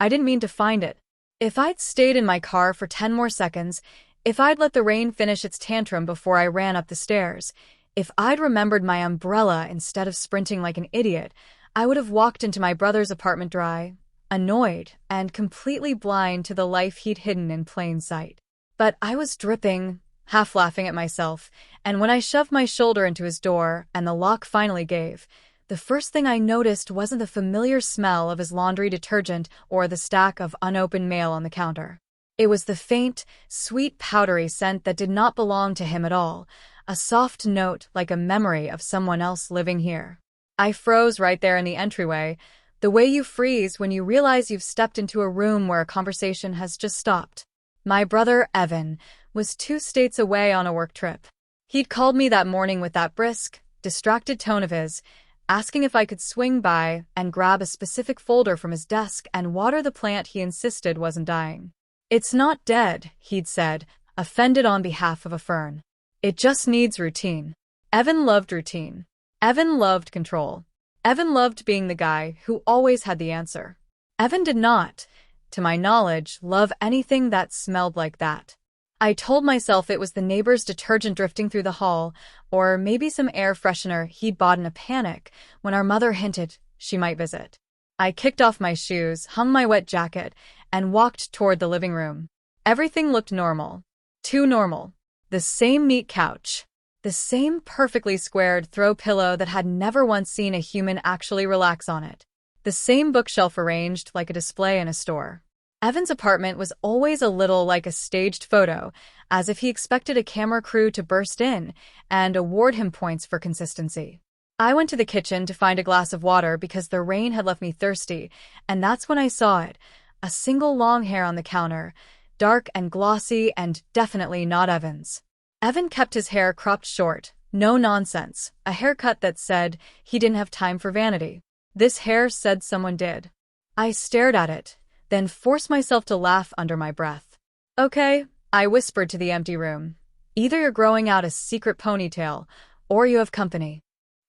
I didn't mean to find it. If I'd stayed in my car for 10 more seconds, if I'd let the rain finish its tantrum before I ran up the stairs, if I'd remembered my umbrella instead of sprinting like an idiot, I would have walked into my brother's apartment dry, annoyed, and completely blind to the life he'd hidden in plain sight. But I was dripping, half laughing at myself, and when I shoved my shoulder into his door and the lock finally gave, the first thing I noticed wasn't the familiar smell of his laundry detergent or the stack of unopened mail on the counter. It was the faint, sweet, powdery scent that did not belong to him at all, a soft note like a memory of someone else living here. I froze right there in the entryway, the way you freeze when you realize you've stepped into a room where a conversation has just stopped. My brother, Evan, was 2 states away on a work trip. He'd called me that morning with that brisk, distracted tone of his, asking if I could swing by and grab a specific folder from his desk and water the plant he insisted wasn't dying. "It's not dead," he'd said, offended on behalf of a fern. "It just needs routine." Evan loved routine. Evan loved control. Evan loved being the guy who always had the answer. Evan did not, to my knowledge, love anything that smelled like that. I told myself it was the neighbor's detergent drifting through the hall, or maybe some air freshener he'd bought in a panic when our mother hinted she might visit. I kicked off my shoes, hung my wet jacket, and walked toward the living room. Everything looked normal. Too normal. The same neat couch. The same perfectly squared throw pillow that had never once seen a human actually relax on it. The same bookshelf arranged like a display in a store. Evan's apartment was always a little like a staged photo, as if he expected a camera crew to burst in and award him points for consistency. I went to the kitchen to find a glass of water because the rain had left me thirsty, and that's when I saw it, a single long hair on the counter, dark and glossy and definitely not Evan's. Evan kept his hair cropped short, no nonsense, a haircut that said he didn't have time for vanity. This hair said someone did. I stared at it, then forced myself to laugh under my breath. "Okay," I whispered to the empty room. "Either you're growing out a secret ponytail, or you have company."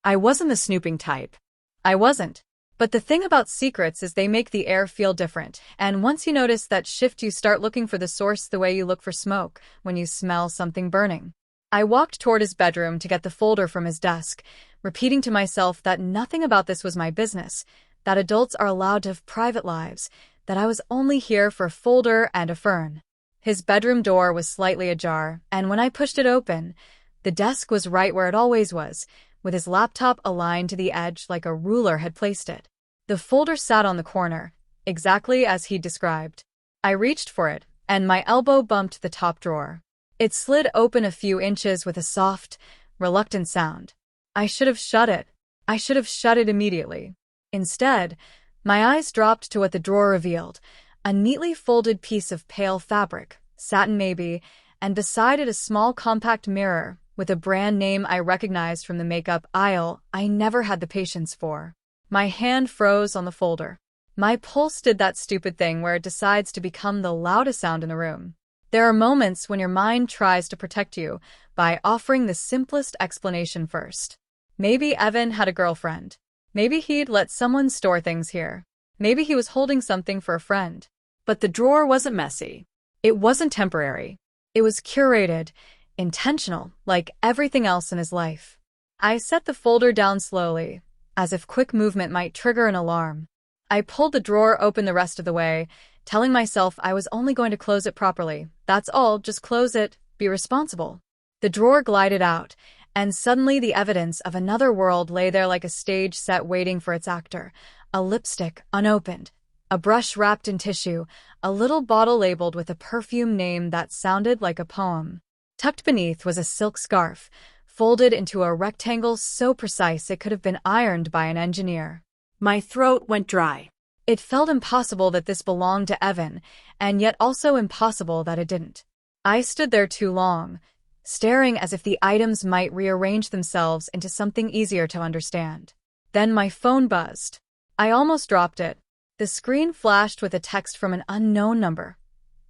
I wasn't the snooping type. I wasn't. But the thing about secrets is they make the air feel different, and once you notice that shift, you start looking for the source the way you look for smoke when you smell something burning. I walked toward his bedroom to get the folder from his desk, repeating to myself that nothing about this was my business, that adults are allowed to have private lives, that I was only here for a folder and a fern. His bedroom door was slightly ajar, and when I pushed it open, the desk was right where it always was, with his laptop aligned to the edge like a ruler had placed it. The folder sat on the corner, exactly as he'd described. I reached for it, and my elbow bumped the top drawer. It slid open a few inches with a soft, reluctant sound. I should have shut it. I should have shut it immediately. Instead, my eyes dropped to what the drawer revealed, a neatly folded piece of pale fabric, satin maybe, and beside it a small compact mirror with a brand name I recognized from the makeup aisle I never had the patience for. My hand froze on the folder. My pulse did that stupid thing where it decides to become the loudest sound in the room. There are moments when your mind tries to protect you by offering the simplest explanation first. Maybe Evan had a girlfriend. Maybe he'd let someone store things here. Maybe he was holding something for a friend. But the drawer wasn't messy. It wasn't temporary. It was curated, intentional, like everything else in his life. I set the folder down slowly, as if quick movement might trigger an alarm. I pulled the drawer open the rest of the way, telling myself I was only going to close it properly. That's all, just close it, be responsible. The drawer glided out, and suddenly the evidence of another world lay there like a stage set waiting for its actor. A lipstick, unopened. A brush wrapped in tissue. A little bottle labeled with a perfume name that sounded like a poem. Tucked beneath was a silk scarf, folded into a rectangle so precise it could have been ironed by an engineer. My throat went dry. It felt impossible that this belonged to Evan, and yet also impossible that it didn't. I stood there too long, staring as if the items might rearrange themselves into something easier to understand. Then my phone buzzed. I almost dropped it. The screen flashed with a text from an unknown number.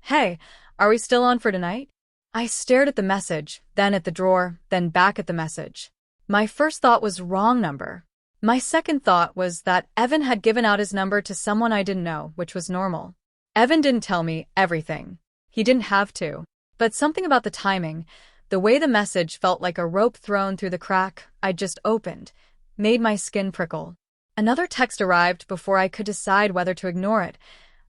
"Hey, are we still on for tonight?" I stared at the message, then at the drawer, then back at the message. My first thought was wrong number. My second thought was that Evan had given out his number to someone I didn't know, which was normal. Evan didn't tell me everything. He didn't have to. But something about the timing, the way the message felt like a rope thrown through the crack I'd just opened, made my skin prickle. Another text arrived before I could decide whether to ignore it.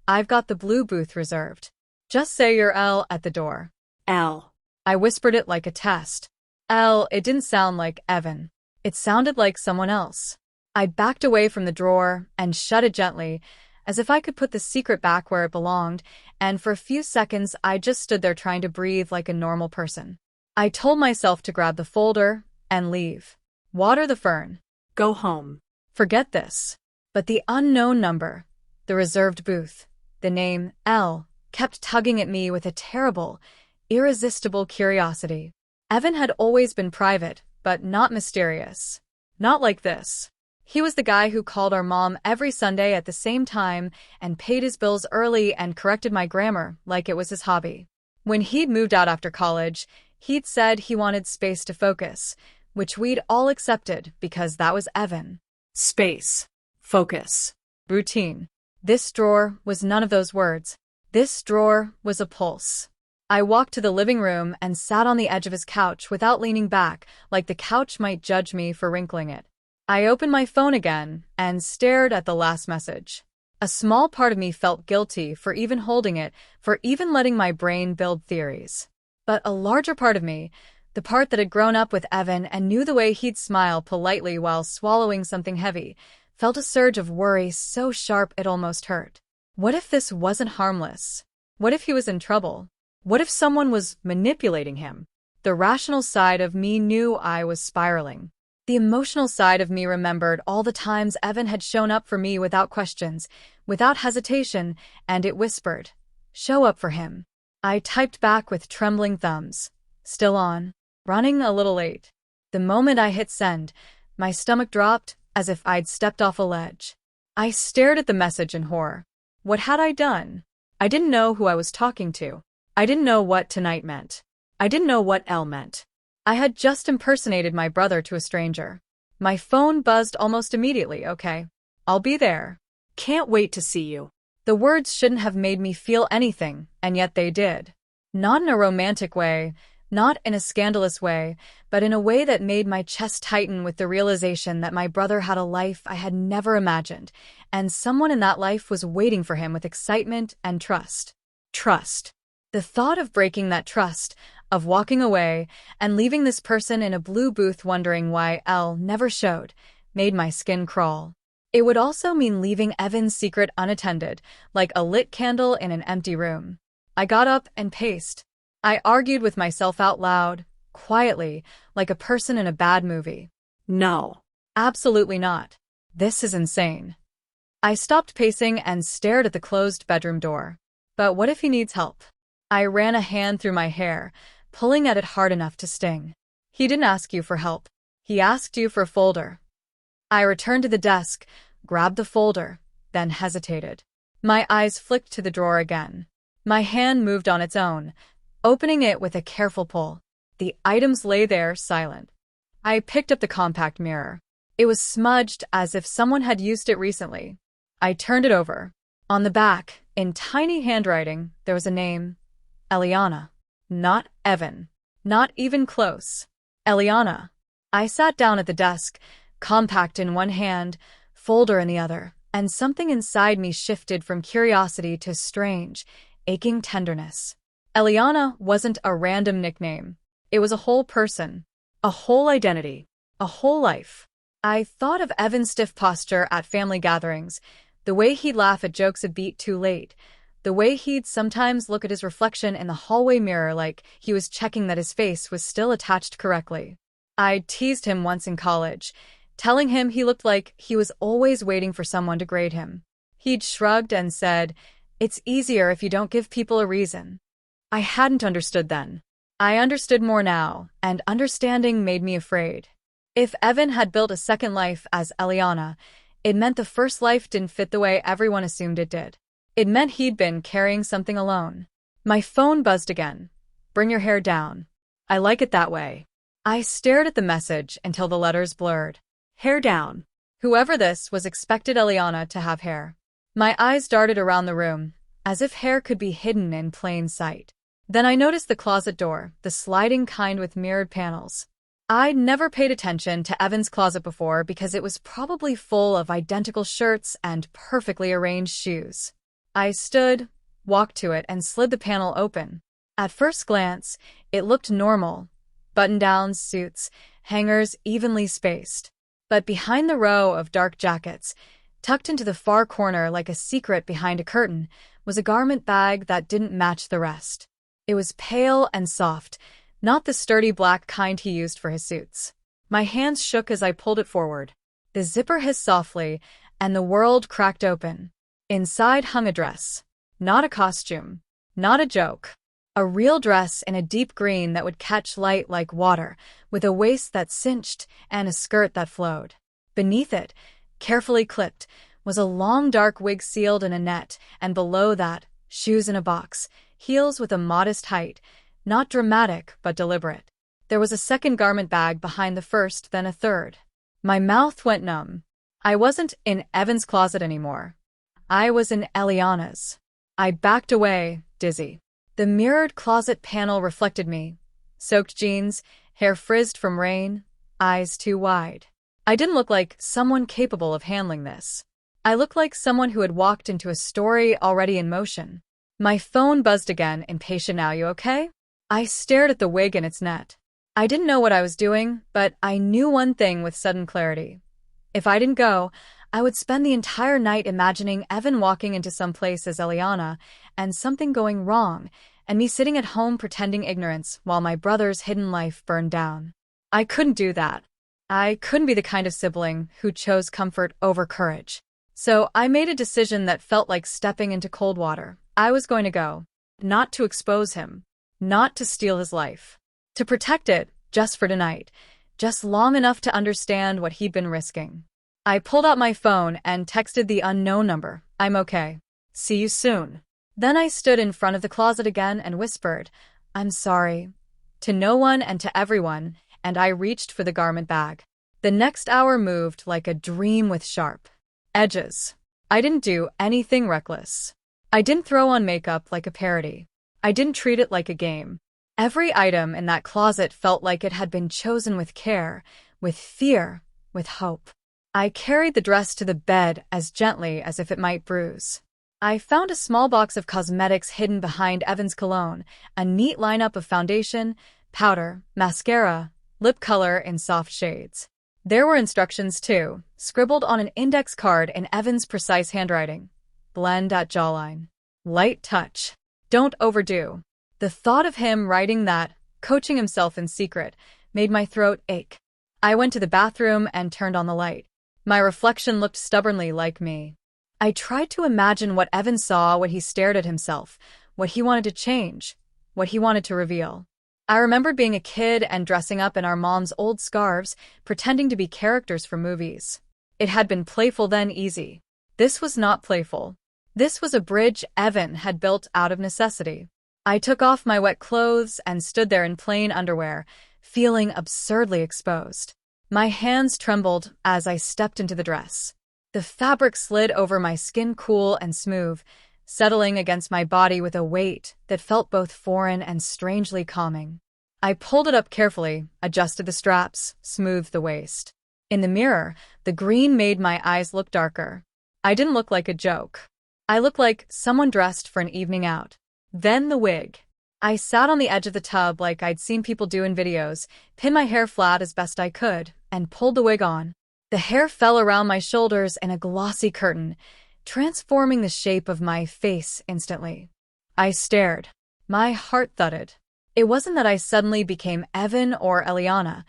"I've got the blue booth reserved. Just say you're L at the door." L. I whispered it like a test. L. It didn't sound like Evan. It sounded like someone else. I backed away from the drawer and shut it gently, as if I could put the secret back where it belonged, and for a few seconds I just stood there trying to breathe like a normal person. I told myself to grab the folder and leave. Water the fern. Go home. Forget this. But the unknown number, the reserved booth, the name L, kept tugging at me with a terrible, irresistible curiosity. Evan had always been private, but not mysterious. Not like this. He was the guy who called our mom every Sunday at the same time and paid his bills early and corrected my grammar like it was his hobby. When he'd moved out after college, he'd said he wanted space to focus, which we'd all accepted because that was Evan. Space. Focus. Routine. This drawer was none of those words. This drawer was a pulse. I walked to the living room and sat on the edge of his couch without leaning back, like the couch might judge me for wrinkling it. I opened my phone again and stared at the last message. A small part of me felt guilty for even holding it, for even letting my brain build theories. But a larger part of me, the part that had grown up with Evan and knew the way he'd smile politely while swallowing something heavy, felt a surge of worry so sharp it almost hurt. What if this wasn't harmless? What if he was in trouble? What if someone was manipulating him? The rational side of me knew I was spiraling. The emotional side of me remembered all the times Evan had shown up for me without questions, without hesitation, and it whispered, "Show up for him." I typed back with trembling thumbs. Still on. Running a little late. The moment I hit send, my stomach dropped as if I'd stepped off a ledge. I stared at the message in horror. What had I done? I didn't know who I was talking to. I didn't know what tonight meant. I didn't know what L meant. I had just impersonated my brother to a stranger. My phone buzzed almost immediately. "Okay. I'll be there. Can't wait to see you." The words shouldn't have made me feel anything, and yet they did. Not in a romantic way, not in a scandalous way, but in a way that made my chest tighten with the realization that my brother had a life I had never imagined, and someone in that life was waiting for him with excitement and trust. Trust. The thought of breaking that trust, of walking away and leaving this person in a blue booth wondering why L never showed, made my skin crawl. It would also mean leaving Evan's secret unattended, like a lit candle in an empty room. I got up and paced. I argued with myself out loud, quietly, like a person in a bad movie. No. Absolutely not. This is insane. I stopped pacing and stared at the closed bedroom door. But what if he needs help? I ran a hand through my hair, pulling at it hard enough to sting. He didn't ask you for help. He asked you for a folder. I returned to the desk, grabbed the folder, then hesitated. My eyes flicked to the drawer again. My hand moved on its own, opening it with a careful pull. The items lay there, silent. I picked up the compact mirror. It was smudged as if someone had used it recently. I turned it over. On the back, in tiny handwriting, there was a name. Eliana. Not Evan. Not even close. Eliana. I sat down at the desk, compact in one hand, folder in the other, and something inside me shifted from curiosity to strange, aching tenderness. Eliana wasn't a random nickname. It was a whole person. A whole identity. A whole life. I thought of Evan's stiff posture at family gatherings, the way he'd laugh at jokes a beat too late, the way he'd sometimes look at his reflection in the hallway mirror like he was checking that his face was still attached correctly. I'd teased him once in college, telling him he looked like he was always waiting for someone to grade him. He'd shrugged and said, "It's easier if you don't give people a reason." I hadn't understood then. I understood more now, and understanding made me afraid. If Evan had built a second life as Eliana, it meant the first life didn't fit the way everyone assumed it did. It meant he'd been carrying something alone. My phone buzzed again. "Bring your hair down. I like it that way." I stared at the message until the letters blurred. Hair down. Whoever this was expected Eliana to have hair. My eyes darted around the room, as if hair could be hidden in plain sight. Then I noticed the closet door, the sliding kind with mirrored panels. I'd never paid attention to Evan's closet before because it was probably full of identical shirts and perfectly arranged shoes. I stood, walked to it, and slid the panel open. At first glance, it looked normal. Button-downs, suits, hangers evenly spaced. But behind the row of dark jackets, tucked into the far corner like a secret behind a curtain, was a garment bag that didn't match the rest. It was pale and soft, not the sturdy black kind he used for his suits. My hands shook as I pulled it forward. The zipper hissed softly, and the world cracked open. Inside hung a dress. Not a costume. Not a joke. A real dress in a deep green that would catch light like water, with a waist that cinched and a skirt that flowed. Beneath it, carefully clipped, was a long dark wig sealed in a net, and below that, shoes in a box, heels with a modest height, not dramatic but deliberate. There was a second garment bag behind the first, then a third. My mouth went numb. I wasn't in Evan's closet anymore. I was in Eliana's. I backed away, dizzy. The mirrored closet panel reflected me. Soaked jeans, hair frizzed from rain, eyes too wide. I didn't look like someone capable of handling this. I looked like someone who had walked into a story already in motion. My phone buzzed again, impatient. "Now you okay?" I stared at the wig in its net. I didn't know what I was doing, but I knew one thing with sudden clarity. If I didn't go, I would spend the entire night imagining Evan walking into some place as Eliana, and something going wrong, and me sitting at home pretending ignorance while my brother's hidden life burned down. I couldn't do that. I couldn't be the kind of sibling who chose comfort over courage. So I made a decision that felt like stepping into cold water. I was going to go. Not to expose him. Not to steal his life. To protect it, just for tonight. Just long enough to understand what he'd been risking. I pulled out my phone and texted the unknown number. "I'm okay. See you soon." Then I stood in front of the closet again and whispered, "I'm sorry." To no one and to everyone, and I reached for the garment bag. The next hour moved like a dream with sharp edges. I didn't do anything reckless. I didn't throw on makeup like a parody. I didn't treat it like a game. Every item in that closet felt like it had been chosen with care, with fear, with hope. I carried the dress to the bed as gently as if it might bruise. I found a small box of cosmetics hidden behind Evan's cologne, a neat lineup of foundation, powder, mascara, lip color in soft shades. There were instructions too, scribbled on an index card in Evan's precise handwriting. Blend at jawline. Light touch. Don't overdo. The thought of him writing that, coaching himself in secret, made my throat ache. I went to the bathroom and turned on the light. My reflection looked stubbornly like me. I tried to imagine what Evan saw when he stared at himself, what he wanted to change, what he wanted to reveal. I remembered being a kid and dressing up in our mom's old scarves, pretending to be characters from movies. It had been playful then, easy. This was not playful. This was a bridge Evan had built out of necessity. I took off my wet clothes and stood there in plain underwear, feeling absurdly exposed. My hands trembled as I stepped into the dress. The fabric slid over my skin cool and smooth, settling against my body with a weight that felt both foreign and strangely calming. I pulled it up carefully, adjusted the straps, smoothed the waist. In the mirror, the green made my eyes look darker. I didn't look like a joke. I looked like someone dressed for an evening out. Then the wig. I sat on the edge of the tub like I'd seen people do in videos, pinned my hair flat as best I could, and pulled the wig on. The hair fell around my shoulders in a glossy curtain, transforming the shape of my face instantly. I stared. My heart thudded. It wasn't that I suddenly became Evan or Eliana.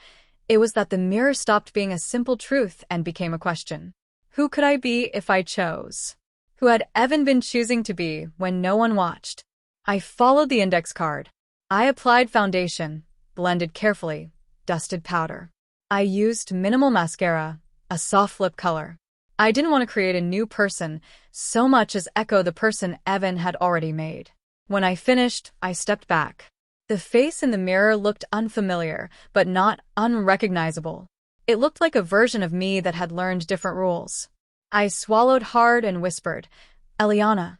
It was that the mirror stopped being a simple truth and became a question. Who could I be if I chose? Who had Evan been choosing to be when no one watched? I followed the index card. I applied foundation, blended carefully, dusted powder. I used minimal mascara, a soft lip color. I didn't want to create a new person so much as echo the person Evan had already made. When I finished, I stepped back. The face in the mirror looked unfamiliar, but not unrecognizable. It looked like a version of me that had learned different rules. I swallowed hard and whispered, Eliana,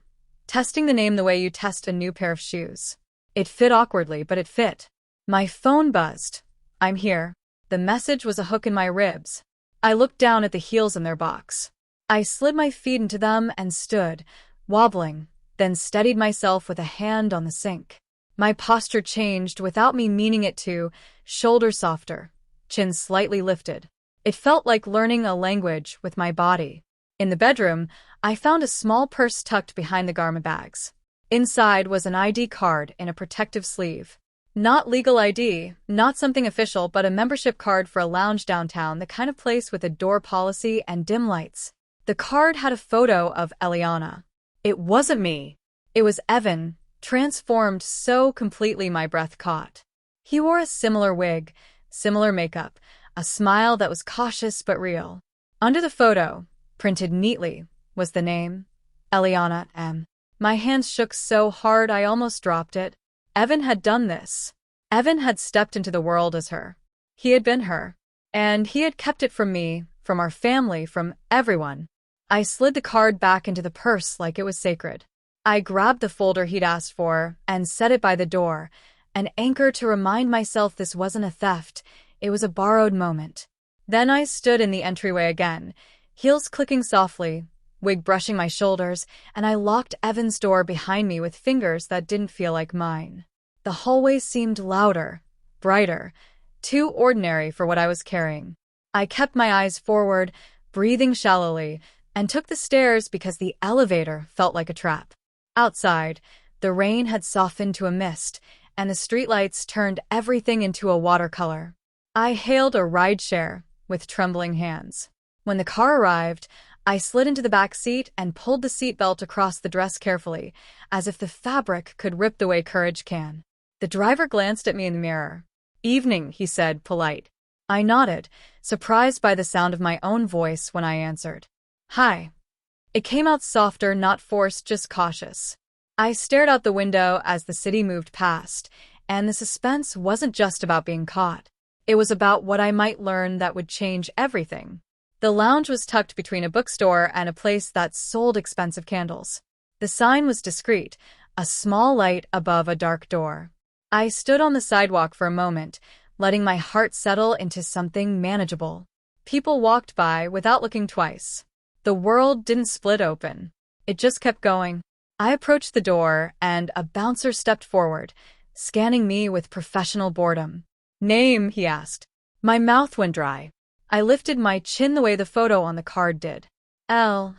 testing the name the way you test a new pair of shoes. It fit awkwardly, but it fit. My phone buzzed. I'm here. The message was a hook in my ribs. I looked down at the heels in their box. I slid my feet into them and stood, wobbling, then steadied myself with a hand on the sink. My posture changed without me meaning it to, shoulders softer, chin slightly lifted. It felt like learning a language with my body. In the bedroom, I found a small purse tucked behind the garment bags. Inside was an ID card in a protective sleeve. Not legal ID, not something official, but a membership card for a lounge downtown, the kind of place with a door policy and dim lights. The card had a photo of Eliana. It wasn't me. It was Evan, transformed so completely my breath caught. He wore a similar wig, similar makeup, a smile that was cautious but real. Under the photo, printed neatly, was the name, Eliana M. My hands shook so hard I almost dropped it. Evan had done this. Evan had stepped into the world as her. He had been her. And he had kept it from me, from our family, from everyone. I slid the card back into the purse like it was sacred. I grabbed the folder he'd asked for and set it by the door, an anchor to remind myself this wasn't a theft, it was a borrowed moment. Then I stood in the entryway again, heels clicking softly, wig brushing my shoulders, and I locked Evan's door behind me with fingers that didn't feel like mine. The hallway seemed louder, brighter, too ordinary for what I was carrying. I kept my eyes forward, breathing shallowly, and took the stairs because the elevator felt like a trap. Outside, the rain had softened to a mist, and the streetlights turned everything into a watercolor. I hailed a rideshare with trembling hands. When the car arrived, I slid into the back seat and pulled the seatbelt across the dress carefully, as if the fabric could rip the way courage can. The driver glanced at me in the mirror. "Evening," he said, polite. I nodded, surprised by the sound of my own voice when I answered. "Hi." It came out softer, not forced, just cautious. I stared out the window as the city moved past, and the suspense wasn't just about being caught. It was about what I might learn that would change everything. The lounge was tucked between a bookstore and a place that sold expensive candles. The sign was discreet, a small light above a dark door. I stood on the sidewalk for a moment, letting my heart settle into something manageable. People walked by without looking twice. The world didn't split open. It just kept going. I approached the door, and a bouncer stepped forward, scanning me with professional boredom. "Name?" he asked. My mouth went dry. I lifted my chin the way the photo on the card did. "L,"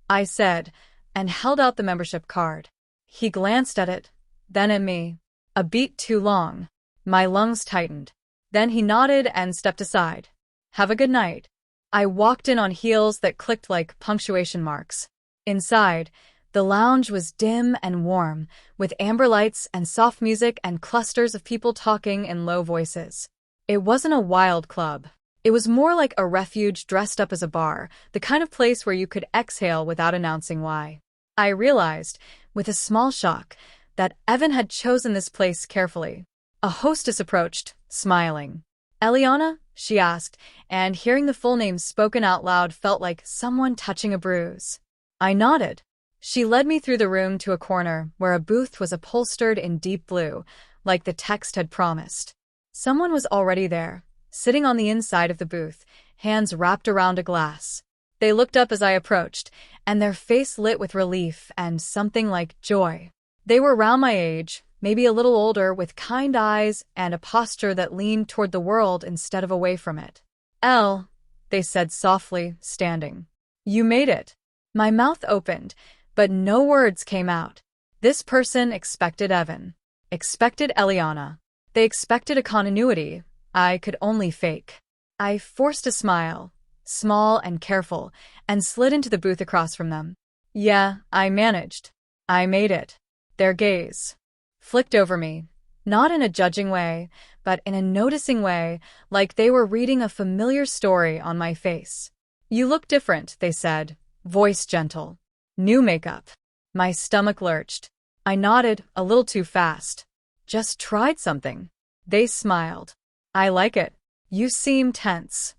I said, and held out the membership card. He glanced at it, then at me. A beat too long. My lungs tightened. Then he nodded and stepped aside. "Have a good night." I walked in on heels that clicked like punctuation marks. Inside, the lounge was dim and warm, with amber lights and soft music and clusters of people talking in low voices. It wasn't a wild club. It was more like a refuge dressed up as a bar, the kind of place where you could exhale without announcing why. I realized, with a small shock, that Evan had chosen this place carefully. A hostess approached, smiling. "Eliana?" she asked, and hearing the full name spoken out loud felt like someone touching a bruise. I nodded. She led me through the room to a corner where a booth was upholstered in deep blue, like the text had promised. Someone was already there, sitting on the inside of the booth, hands wrapped around a glass. They looked up as I approached, and their face lit with relief and something like joy. They were around my age, maybe a little older, with kind eyes and a posture that leaned toward the world instead of away from it. "Elle," they said softly, standing. "You made it." My mouth opened, but no words came out. This person expected Evan. Expected Eliana. They expected a continuity I could only fake. I forced a smile, small and careful, and slid into the booth across from them. "Yeah, I managed. I made it." Their gaze flicked over me, not in a judging way, but in a noticing way, like they were reading a familiar story on my face. "You look different," they said, voice gentle. "New makeup." My stomach lurched. I nodded, a little too fast. "Just tried something." They smiled. "I like it. You seem tense."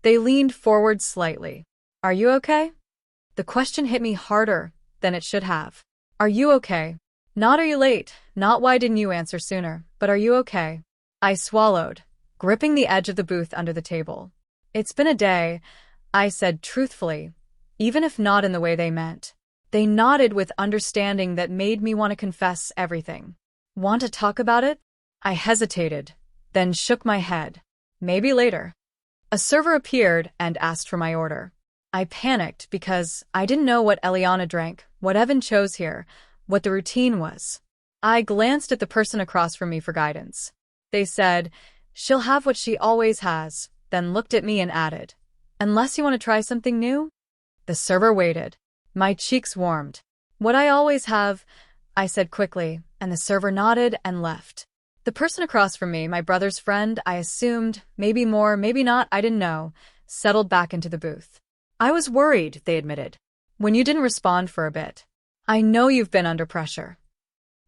They leaned forward slightly. Are you okay? The question hit me harder than it should have. Are you okay? Not are you late, not why didn't you answer sooner, but are you okay? I swallowed, gripping the edge of the booth under the table. It's been a day, I said truthfully, even if not in the way they meant. They nodded with understanding that made me want to confess everything. Want to talk about it? I hesitated, then shook my head. Maybe later. A server appeared and asked for my order. I panicked because I didn't know what Eliana drank, what Evan chose here, what the routine was. I glanced at the person across from me for guidance. They said, she'll have what she always has, then looked at me and added, unless you want to try something new? The server waited. My cheeks warmed. What I always have, I said quickly, and the server nodded and left. The person across from me, my brother's friend, I assumed, maybe more, maybe not, I didn't know, settled back into the booth. I was worried, they admitted, when you didn't respond for a bit. I know you've been under pressure.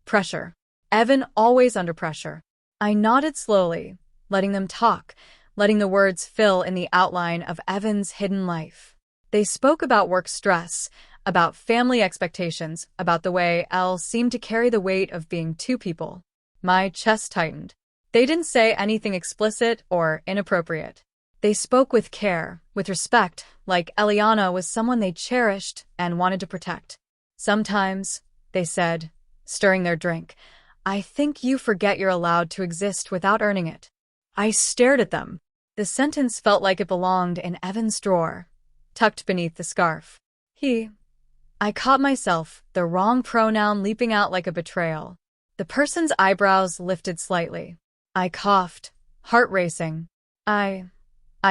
Pressure. Evan always under pressure. I nodded slowly, letting them talk, letting the words fill in the outline of Evan's hidden life. They spoke about work stress, about family expectations, about the way Elle seemed to carry the weight of being two people. My chest tightened. They didn't say anything explicit or inappropriate. They spoke with care, with respect, like Eliana was someone they cherished and wanted to protect. Sometimes, they said, stirring their drink, I think you forget you're allowed to exist without earning it. I stared at them. The sentence felt like it belonged in Evan's drawer, tucked beneath the scarf. I caught myself, the wrong pronoun leaping out like a betrayal. The person's eyebrows lifted slightly. I coughed, heart racing. I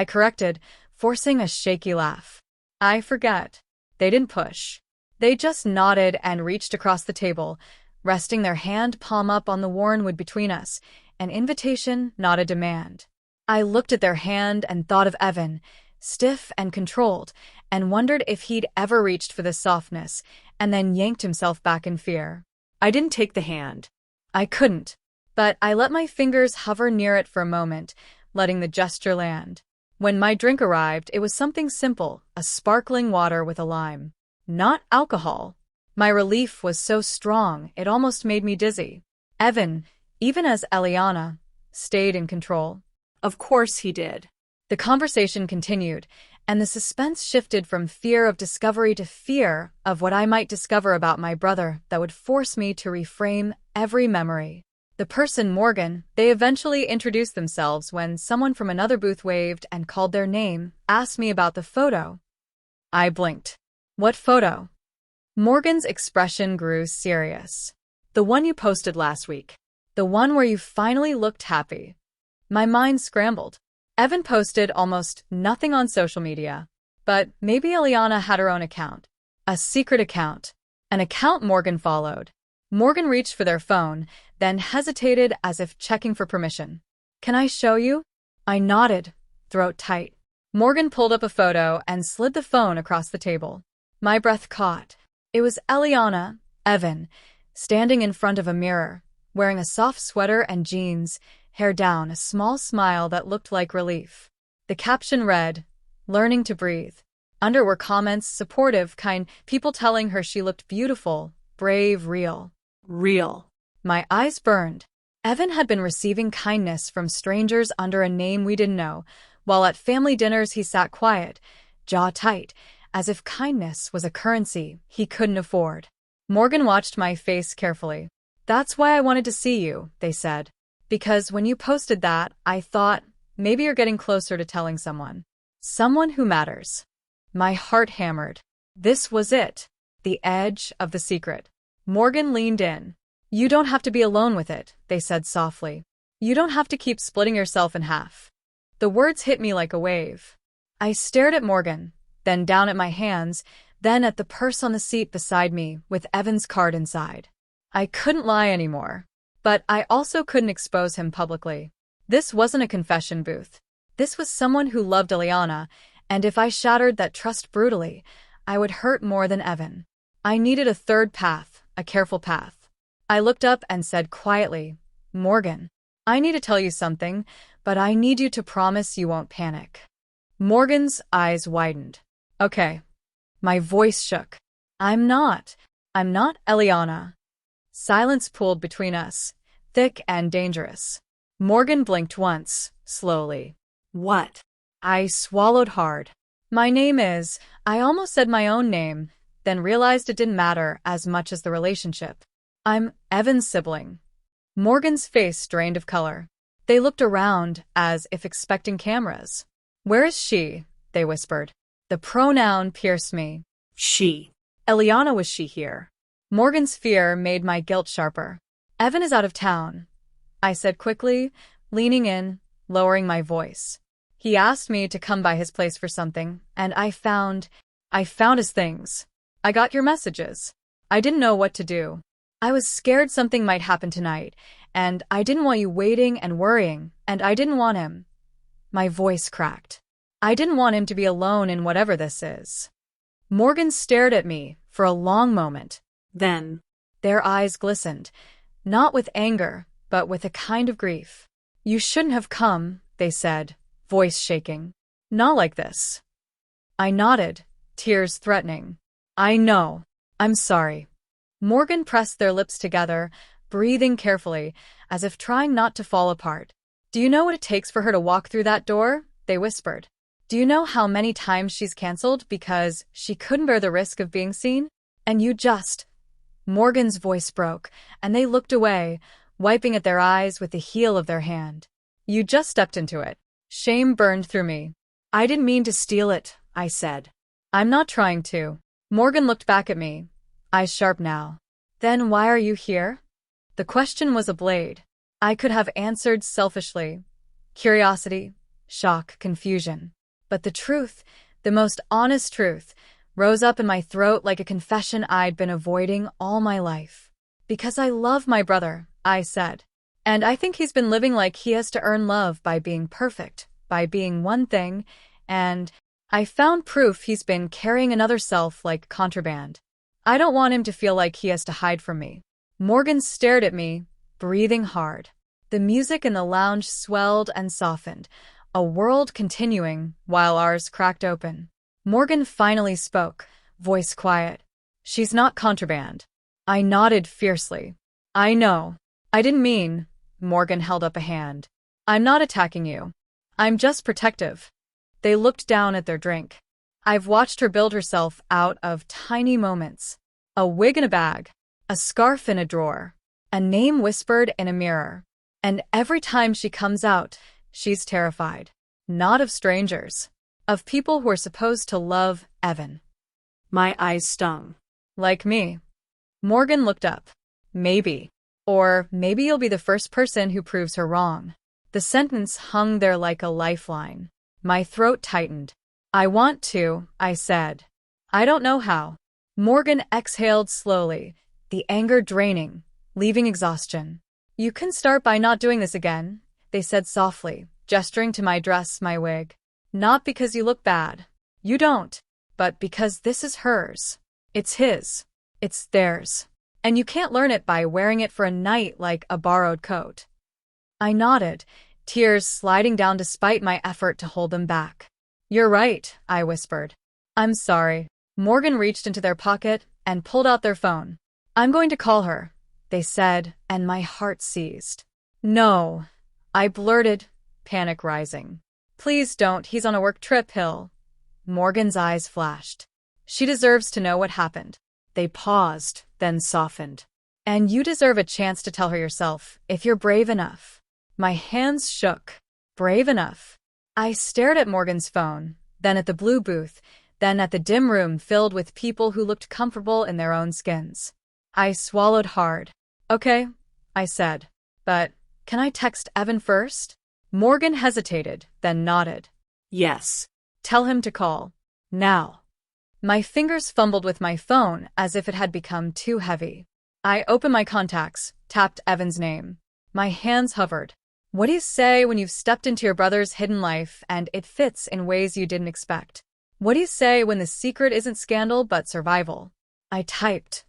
corrected, forcing a shaky laugh. I forget. They didn't push. They just nodded and reached across the table, resting their hand palm up on the worn wood between us, an invitation, not a demand. I looked at their hand and thought of Evan, stiff and controlled, and wondered if he'd ever reached for the softness, and then yanked himself back in fear. I didn't take the hand. I couldn't, but I let my fingers hover near it for a moment, letting the gesture land. When my drink arrived, it was something simple, a sparkling water with a lime. Not alcohol. My relief was so strong, it almost made me dizzy. Evan, even as Eliana, stayed in control. Of course he did. The conversation continued, and the suspense shifted from fear of discovery to fear of what I might discover about my brother that would force me to reframe every memory. The person, Morgan, they eventually introduced themselves when someone from another booth waved and called their name, asked me about the photo. I blinked. What photo? Morgan's expression grew serious. The one you posted last week. The one where you finally looked happy. My mind scrambled. Evan posted almost nothing on social media, but maybe Eliana had her own account. A secret account. An account Morgan followed. Morgan reached for their phone, then hesitated as if checking for permission. Can I show you? I nodded, throat tight. Morgan pulled up a photo and slid the phone across the table. My breath caught. It was Eliana, Evan, standing in front of a mirror, wearing a soft sweater and jeans, hair down, a small smile that looked like relief. The caption read, "Learning to breathe." Under were comments, supportive, kind, people telling her she looked beautiful, brave, real. Real. My eyes burned. Evan had been receiving kindness from strangers under a name we didn't know, while at family dinners he sat quiet, jaw tight, as if kindness was a currency he couldn't afford. Morgan watched my face carefully. That's why I wanted to see you, they said. Because when you posted that, I thought, maybe you're getting closer to telling someone. Someone who matters. My heart hammered. This was it. The edge of the secret. Morgan leaned in. You don't have to be alone with it, they said softly. You don't have to keep splitting yourself in half. The words hit me like a wave. I stared at Morgan, then down at my hands, then at the purse on the seat beside me with Evan's card inside. I couldn't lie anymore. But I also couldn't expose him publicly. This wasn't a confession booth. This was someone who loved Eliana, and if I shattered that trust brutally, I would hurt more than Evan. I needed a third path, a careful path. I looked up and said quietly, Morgan, I need to tell you something, but I need you to promise you won't panic. Morgan's eyes widened. Okay. My voice shook. I'm not Eliana. Silence pooled between us, thick and dangerous. Morgan blinked once, slowly. What? I swallowed hard. My name is, I almost said my own name, then realized it didn't matter as much as the relationship. I'm Evan's sibling. Morgan's face drained of color. They looked around as if expecting cameras. Where is she? They whispered. The pronoun pierced me. She. Eliana, was she here? Morgan's fear made my guilt sharper. Evan is out of town, I said quickly, leaning in, lowering my voice. He asked me to come by his place for something, and I found his things. I got your messages. I didn't know what to do. I was scared something might happen tonight, and I didn't want you waiting and worrying, and I didn't want him. My voice cracked. I didn't want him to be alone in whatever this is. Morgan stared at me for a long moment. Then, their eyes glistened, not with anger, but with a kind of grief. You shouldn't have come, they said, voice shaking. Not like this. I nodded, tears threatening. I know. I'm sorry. Morgan pressed their lips together, breathing carefully, as if trying not to fall apart. Do you know what it takes for her to walk through that door? They whispered. Do you know how many times she's canceled because she couldn't bear the risk of being seen? And you just... Morgan's voice broke, and they looked away, wiping at their eyes with the heel of their hand. You just stepped into it. Shame burned through me. I didn't mean to steal it, I said. I'm not trying to. Morgan looked back at me, eyes sharp now. Then why are you here? The question was a blade. I could have answered selfishly. Curiosity, shock, confusion. But the truth, the most honest truth, rose up in my throat like a confession I'd been avoiding all my life. Because I love my brother, I said. And I think he's been living like he has to earn love by being perfect, by being one thing, and I found proof he's been carrying another self like contraband. I don't want him to feel like he has to hide from me. Morgan stared at me, breathing hard. The music in the lounge swelled and softened, a world continuing while ours cracked open. Morgan finally spoke, voice quiet. She's not contraband. I nodded fiercely. I know. I didn't mean. Morgan held up a hand. I'm not attacking you. I'm just protective. They looked down at their drink. I've watched her build herself out of tiny moments. A wig in a bag, a scarf in a drawer, a name whispered in a mirror. And every time she comes out, she's terrified. Not of strangers. Of people who are supposed to love Evan. My eyes stung. Like me. Morgan looked up. Maybe. Or maybe you'll be the first person who proves her wrong. The sentence hung there like a lifeline. My throat tightened. I want to, I said. I don't know how. Morgan exhaled slowly, the anger draining, leaving exhaustion. You can start by not doing this again, they said softly, gesturing to my dress, my wig. Not because you look bad. You don't. But because this is hers. It's his. It's theirs. And you can't learn it by wearing it for a night like a borrowed coat. I nodded, tears sliding down despite my effort to hold them back. You're right, I whispered. I'm sorry. Morgan reached into their pocket and pulled out their phone. I'm going to call her, they said, and my heart seized. No, I blurted, panic rising. Please don't, he's on a work trip, Hill. Morgan's eyes flashed. She deserves to know what happened. They paused, then softened. And you deserve a chance to tell her yourself, if you're brave enough. My hands shook. Brave enough. I stared at Morgan's phone, then at the blue booth, then at the dim room filled with people who looked comfortable in their own skins. I swallowed hard. Okay, I said. But, can I text Evan first? Morgan hesitated, then nodded. Yes. Tell him to call. Now. My fingers fumbled with my phone as if it had become too heavy. I opened my contacts, tapped Evan's name. My hands hovered. What do you say when you've stepped into your brother's hidden life and it fits in ways you didn't expect? What do you say when the secret isn't scandal but survival? I typed.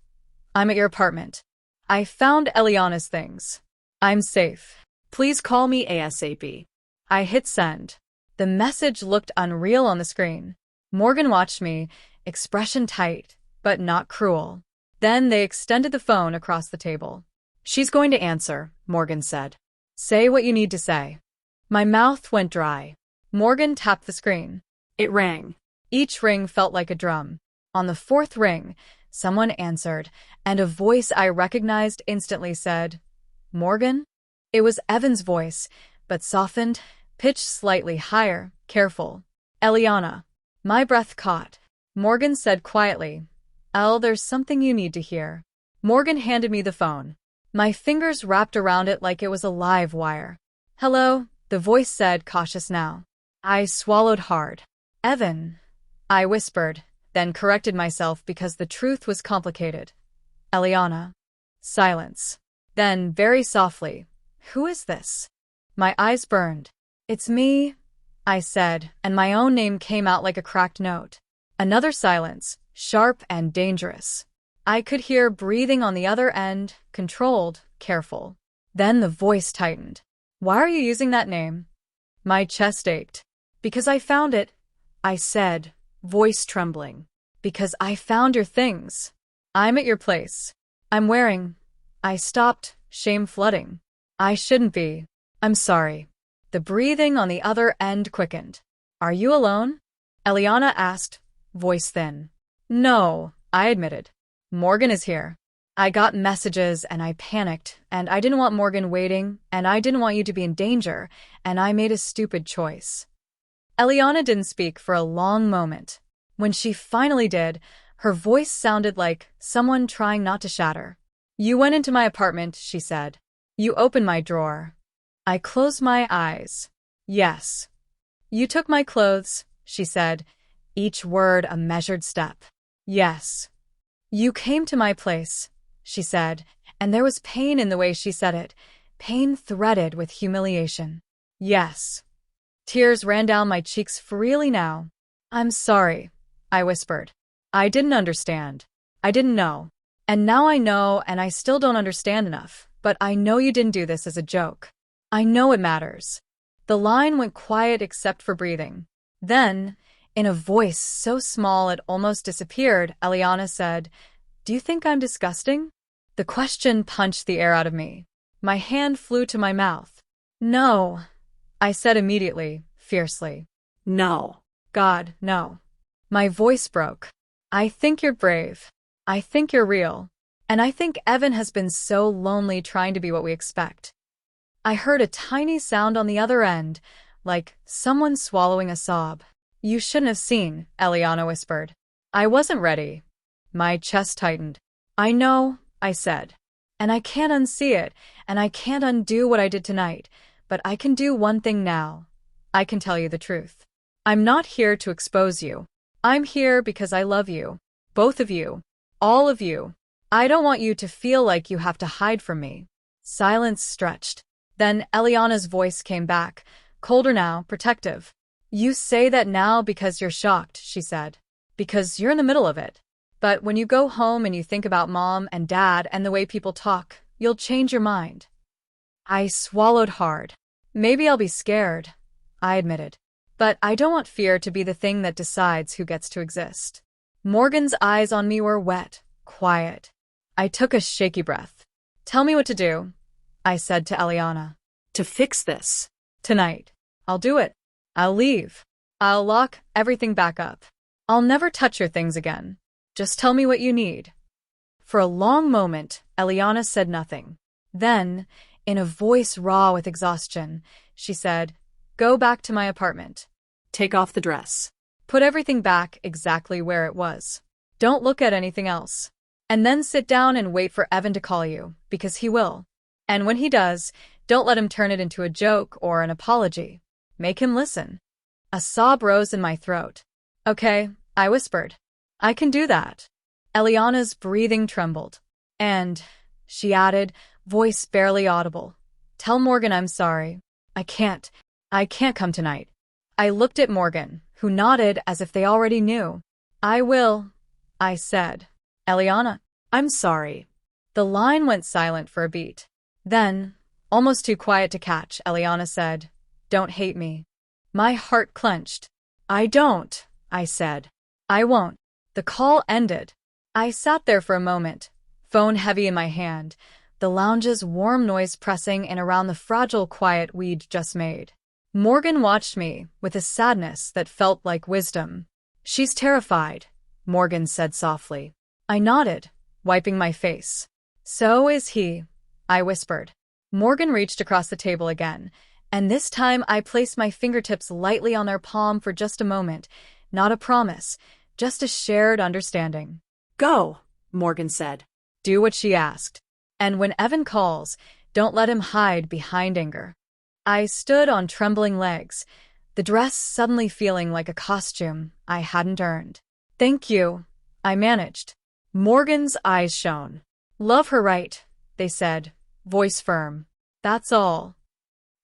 I'm at your apartment. I found Eliana's things. I'm safe. Please call me ASAP. I hit send. The message looked unreal on the screen. Morgan watched me, expression tight, but not cruel. Then they extended the phone across the table. "She's going to answer," Morgan said. "Say what you need to say." My mouth went dry. Morgan tapped the screen. It rang. Each ring felt like a drum. On the fourth ring, someone answered, and a voice I recognized instantly said, "Morgan?" It was Evan's voice, but softened, pitched slightly higher, careful. "Eliana." My breath caught. Morgan said quietly, "Elle, there's something you need to hear." Morgan handed me the phone. My fingers wrapped around it like it was a live wire. "Hello," the voice said, cautious now. I swallowed hard. "Evan," I whispered, then corrected myself because the truth was complicated. "Eliana." Silence. Then, very softly, "Who is this?" My eyes burned. "It's me," I said, and my own name came out like a cracked note. Another silence, sharp and dangerous. I could hear breathing on the other end, controlled, careful. Then the voice tightened. "Why are you using that name?" My chest ached. "Because I found it," I said, voice trembling. "Because I found your things. I'm at your place. I'm wearing—" I stopped, shame flooding. "I shouldn't be. I'm sorry." The breathing on the other end quickened. "Are you alone?" Eliana asked, voice thin. "No," I admitted. "Morgan is here." I got messages and I panicked, and I didn't want Morgan waiting, and I didn't want you to be in danger, and I made a stupid choice. Eliana didn't speak for a long moment. When she finally did, her voice sounded like someone trying not to shatter. "You went into my apartment," she said. "You opened my drawer." I closed my eyes. "Yes." "You took my clothes," she said, each word a measured step. "Yes." "You came to my place," she said, and there was pain in the way she said it, pain threaded with humiliation. "Yes." Tears ran down my cheeks freely now. "I'm sorry," I whispered. "I didn't understand. I didn't know. And now I know, and I still don't understand enough, but I know you didn't do this as a joke. I know it matters." The line went quiet except for breathing. Then, in a voice so small it almost disappeared, Eliana said, "Do you think I'm disgusting?" The question punched the air out of me. My hand flew to my mouth. "No," I said immediately, fiercely. No. "God, no." My voice broke. "I think you're brave. I think you're real. And I think Evan has been so lonely trying to be what we expect." I heard a tiny sound on the other end, like someone swallowing a sob. "You shouldn't have seen," Eliana whispered. "I wasn't ready." My chest tightened. "I know," I said. "And I can't unsee it, and I can't undo what I did tonight, but I can do one thing now. I can tell you the truth. I'm not here to expose you. I'm here because I love you. Both of you. All of you. I don't want you to feel like you have to hide from me." Silence stretched. Then Eliana's voice came back, colder now, protective. "You say that now because you're shocked," she said. "Because you're in the middle of it. But when you go home and you think about Mom and Dad and the way people talk, you'll change your mind." I swallowed hard. "Maybe I'll be scared," I admitted. "But I don't want fear to be the thing that decides who gets to exist." Morgan's eyes on me were wet, quiet. I took a shaky breath. "Tell me what to do," I said to Eliana. To fix this. "Tonight. I'll do it. I'll leave. I'll lock everything back up. I'll never touch your things again. Just tell me what you need." For a long moment, Eliana said nothing. Then, in a voice raw with exhaustion, she said, "Go back to my apartment. Take off the dress. Put everything back exactly where it was. Don't look at anything else. And then sit down and wait for Evan to call you, because he will. And when he does, don't let him turn it into a joke or an apology. Make him listen." A sob rose in my throat. "Okay," I whispered. "I can do that." Eliana's breathing trembled. "And," she added, voice barely audible, "tell Morgan I'm sorry. I can't come tonight." I looked at Morgan, who nodded as if they already knew. "I will," I said. "Eliana, I'm sorry." The line went silent for a beat. Then, almost too quiet to catch, Eliana said, "Don't hate me." My heart clenched. I don't, I said. I won't. The call ended. I sat there for a moment, phone heavy in my hand, the lounge's warm noise pressing in around the fragile quiet we'd just made. Morgan watched me with a sadness that felt like wisdom. She's terrified, Morgan said softly. I nodded, wiping my face. So is he, I whispered. Morgan reached across the table again, and this time I placed my fingertips lightly on their palm for just a moment, not a promise, just a shared understanding. Go, Morgan said. Do what she asked. And when Evan calls, don't let him hide behind anger. I stood on trembling legs, the dress suddenly feeling like a costume I hadn't earned. Thank you, I managed. Morgan's eyes shone. Love her right, they said, voice firm. That's all.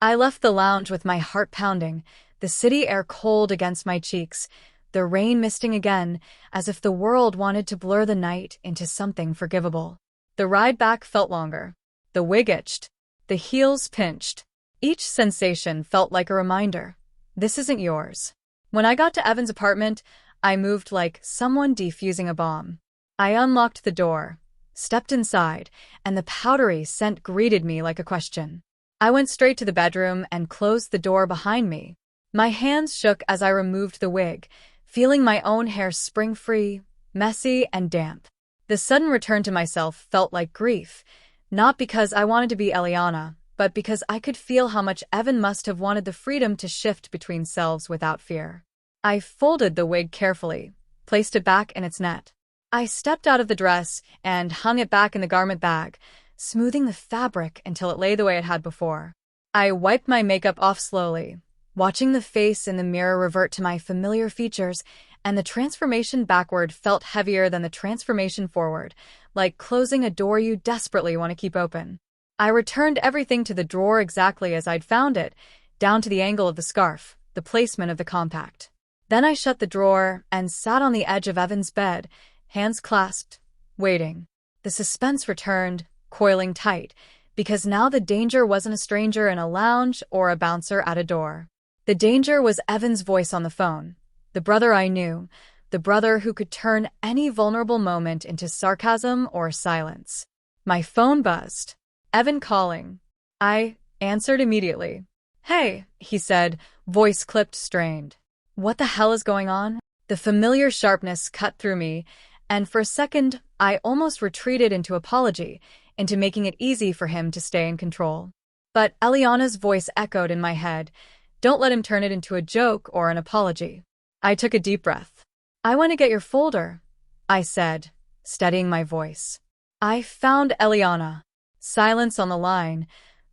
I left the lounge with my heart pounding, the city air cold against my cheeks, the rain misting again, as if the world wanted to blur the night into something forgivable. The ride back felt longer. The wig itched. The heels pinched. Each sensation felt like a reminder. This isn't yours. When I got to Evan's apartment, I moved like someone defusing a bomb. I unlocked the door, stepped inside, and the powdery scent greeted me like a question. I went straight to the bedroom and closed the door behind me. My hands shook as I removed the wig, feeling my own hair spring free, messy, and damp. The sudden return to myself felt like grief, not because I wanted to be Eliana, but because I could feel how much Evan must have wanted the freedom to shift between selves without fear. I folded the wig carefully, placed it back in its net. I stepped out of the dress and hung it back in the garment bag, smoothing the fabric until it lay the way it had before. I wiped my makeup off slowly, watching the face in the mirror revert to my familiar features, and the transformation backward felt heavier than the transformation forward, like closing a door you desperately want to keep open. I returned everything to the drawer exactly as I'd found it, down to the angle of the scarf, the placement of the compact. Then I shut the drawer and sat on the edge of Evan's bed, hands clasped, waiting. The suspense returned, coiling tight, because now the danger wasn't a stranger in a lounge or a bouncer at a door. The danger was Evan's voice on the phone, the brother I knew, the brother who could turn any vulnerable moment into sarcasm or silence. My phone buzzed. Evan calling. I answered immediately. Hey, he said, voice clipped, strained. What the hell is going on? The familiar sharpness cut through me, and for a second, I almost retreated into apology, into making it easy for him to stay in control. But Eliana's voice echoed in my head. Don't let him turn it into a joke or an apology. I took a deep breath. I want to get your folder, I said, steadying my voice. I found Eliana. Silence on the line,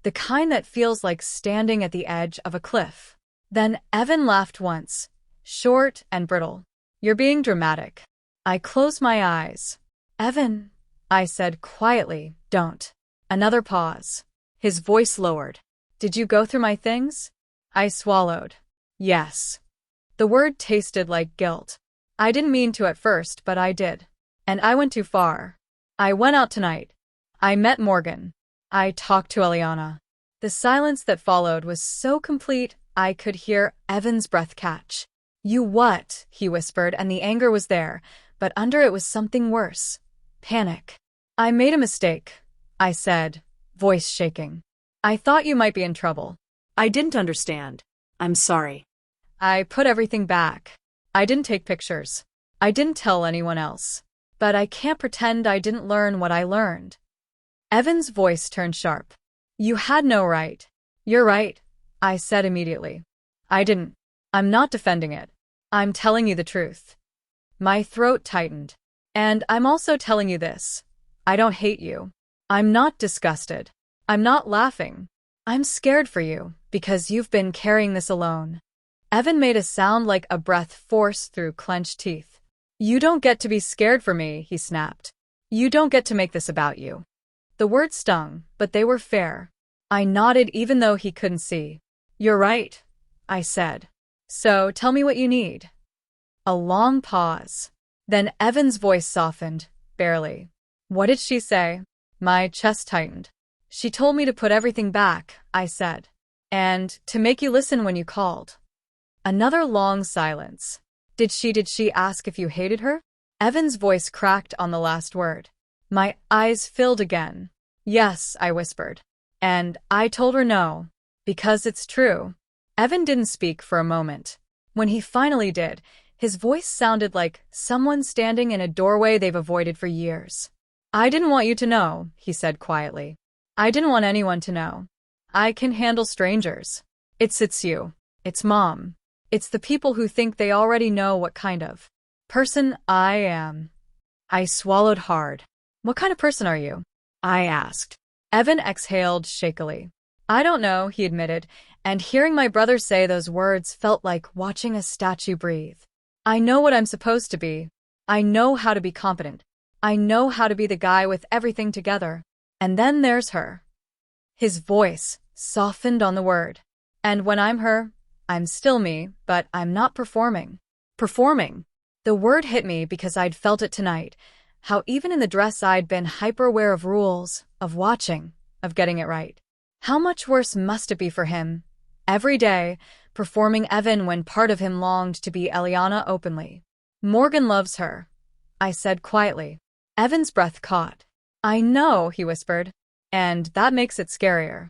the kind that feels like standing at the edge of a cliff. Then Evan laughed once, short and brittle. You're being dramatic. I closed my eyes. Evan, I said quietly, don't. Another pause. His voice lowered. Did you go through my things? I swallowed. Yes. The word tasted like guilt. I didn't mean to at first, but I did. And I went too far. I went out tonight. I met Morgan. I talked to Eliana. The silence that followed was so complete, I could hear Evan's breath catch. You what? He whispered, and the anger was there, but under it was something worse. Panic. I made a mistake, I said, voice shaking. I thought you might be in trouble. I didn't understand. I'm sorry. I put everything back. I didn't take pictures. I didn't tell anyone else. But I can't pretend I didn't learn what I learned. Evan's voice turned sharp. You had no right. You're right, I said immediately. I didn't. I'm not defending it. I'm telling you the truth. My throat tightened. And I'm also telling you this. I don't hate you. I'm not disgusted. I'm not laughing. I'm scared for you, because you've been carrying this alone. Evan made a sound like a breath forced through clenched teeth. You don't get to be scared for me, he snapped. You don't get to make this about you. The words stung, but they were fair. I nodded even though he couldn't see. You're right, I said. So tell me what you need. A long pause. Then Evan's voice softened, barely. What did she say? My chest tightened. She told me to put everything back, I said. And to make you listen when you called. Another long silence. Did she ask if you hated her? Evan's voice cracked on the last word. My eyes filled again. Yes, I whispered. And I told her no. Because it's true. Evan didn't speak for a moment. When he finally did, his voice sounded like someone standing in a doorway they've avoided for years. I didn't want you to know, he said quietly. I didn't want anyone to know. I can handle strangers. It's you. It's Mom. It's the people who think they already know what kind of person I am. I swallowed hard. What kind of person are you? I asked. Evan exhaled shakily. I don't know, he admitted, and hearing my brother say those words felt like watching a statue breathe. I know what I'm supposed to be. I know how to be competent. I know how to be the guy with everything together. And then there's her. His voice softened on the word. And when I'm her, I'm still me, but I'm not performing. Performing. The word hit me because I'd felt it tonight. How even in the dress I'd been hyper-aware of rules, of watching, of getting it right. How much worse must it be for him? Every day, performing Evan when part of him longed to be Eliana openly. Morgan loves her, I said quietly. Evan's breath caught. I know, he whispered, and that makes it scarier.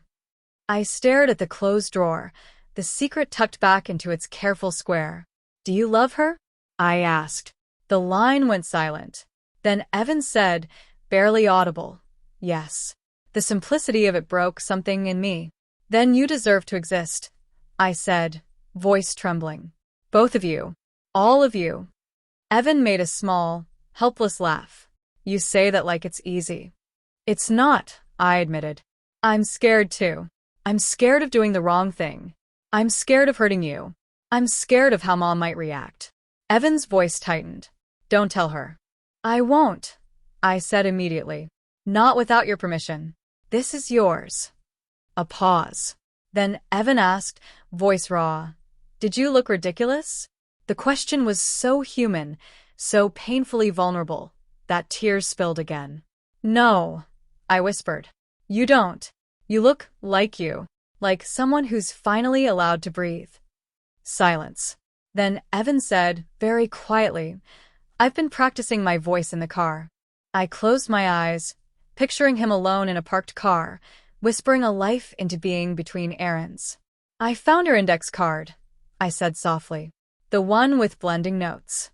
I stared at the closed drawer, the secret tucked back into its careful square. Do you love her? I asked. The line went silent. Then Evan said, barely audible, yes. The simplicity of it broke something in me. Then you deserve to exist, I said, voice trembling. Both of you. All of you. Evan made a small, helpless laugh. You say that like it's easy. It's not, I admitted. I'm scared too. I'm scared of doing the wrong thing. I'm scared of hurting you. I'm scared of how Mom might react. Evan's voice tightened. Don't tell her. I won't, I said immediately. Not without your permission. This is yours. A pause. Then Evan asked, voice raw, did you look ridiculous? The question was so human, so painfully vulnerable, that tears spilled again. No, I whispered. You don't. You look like you, like someone who's finally allowed to breathe. Silence. Then Evan said, very quietly, I've been practicing my voice in the car. I closed my eyes, picturing him alone in a parked car, whispering a life into being between errands. I found your index card, I said softly. The one with blending notes.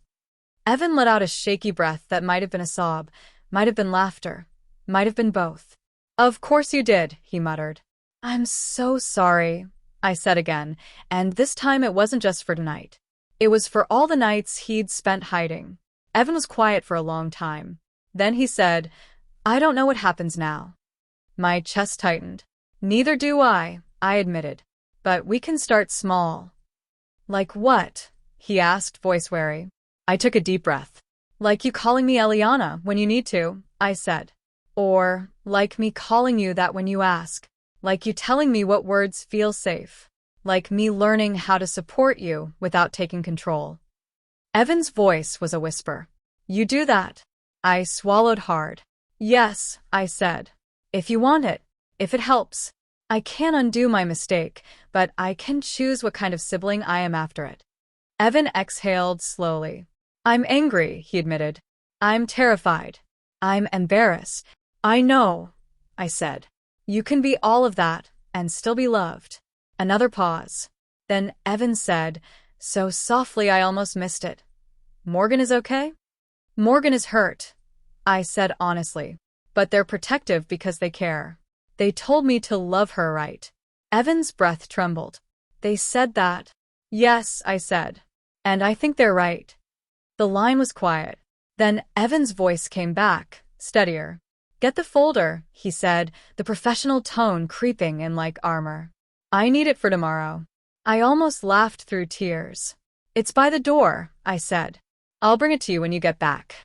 Evan let out a shaky breath that might have been a sob, might have been laughter, might have been both. Of course you did, he muttered. I'm so sorry, I said again, and this time it wasn't just for tonight. It was for all the nights he'd spent hiding. Evan was quiet for a long time. Then he said, I don't know what happens now. My chest tightened. Neither do I admitted. But we can start small. Like what? He asked, voice wary. I took a deep breath. Like you calling me Eliana when you need to, I said. Or, like me calling you that when you ask. Like you telling me what words feel safe. Like me learning how to support you without taking control. Evan's voice was a whisper. You do that? I swallowed hard. Yes, I said. If you want it. If it helps. I can't undo my mistake, but I can choose what kind of sibling I am after it. Evan exhaled slowly. I'm angry, he admitted. I'm terrified. I'm embarrassed. I know, I said. You can be all of that and still be loved. Another pause. Then Evan said, so softly I almost missed it. Morgan is okay? Morgan is hurt, I said honestly. But they're protective because they care. They told me to love her, right? Evan's breath trembled. They said that? Yes, I said. And I think they're right. The line was quiet. Then Evan's voice came back, steadier. Get the folder, he said, the professional tone creeping in like armor. I need it for tomorrow. I almost laughed through tears. It's by the door, I said. I'll bring it to you when you get back.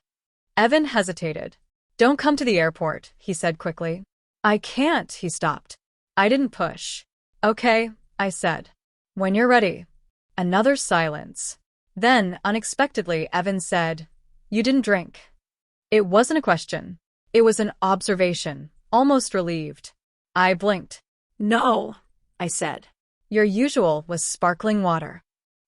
Evan hesitated. Don't come to the airport, he said quickly. I can't, he stopped. I didn't push. Okay, I said. When you're ready. Another silence. Then, unexpectedly, Evan said, you didn't drink. It wasn't a question. It was an observation, almost relieved. I blinked. No, I said. Your usual was sparkling water.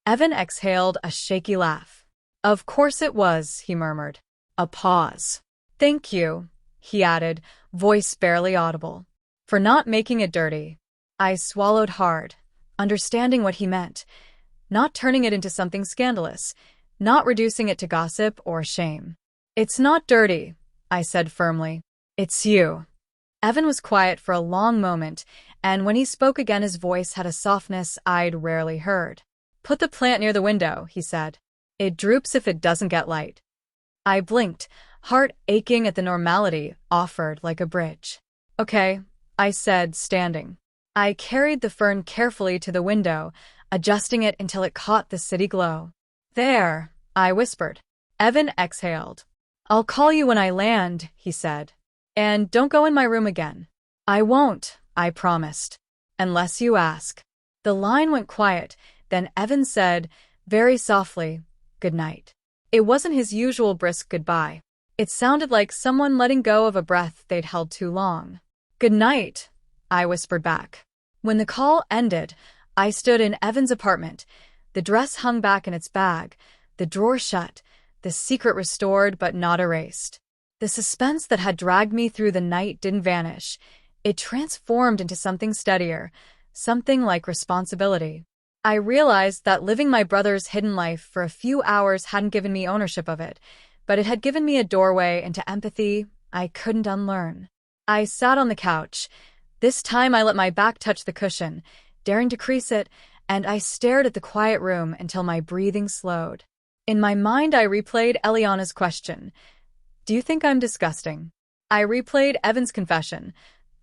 Evan exhaled a shaky laugh. Of course it was, he murmured. A pause. Thank you, he added, voice barely audible. For not making it dirty. I swallowed hard, understanding what he meant. Not turning it into something scandalous. Not reducing it to gossip or shame. It's not dirty, I said firmly. It's you. Evan was quiet for a long moment, and when he spoke again his voice had a softness I'd rarely heard. Put the plant near the window, he said. It droops if it doesn't get light. I blinked, heart aching at the normality offered like a bridge. Okay, I said, standing. I carried the fern carefully to the window, adjusting it until it caught the city glow. There, I whispered. Evan exhaled. I'll call you when I land, he said. And don't go in my room again. I won't, I promised. Unless you ask. The line went quiet, then Evan said, very softly, good night. It wasn't his usual brisk goodbye. It sounded like someone letting go of a breath they'd held too long. Good night, I whispered back. When the call ended, I stood in Evan's apartment. The dress hung back in its bag, the drawer shut, the secret restored but not erased. The suspense that had dragged me through the night didn't vanish. It transformed into something steadier, something like responsibility. I realized that living my brother's hidden life for a few hours hadn't given me ownership of it, but it had given me a doorway into empathy I couldn't unlearn. I sat on the couch. This time I let my back touch the cushion, daring to crease it, and I stared at the quiet room until my breathing slowed. In my mind I replayed Eliana's question. Do you think I'm disgusting? I replayed Evan's confession.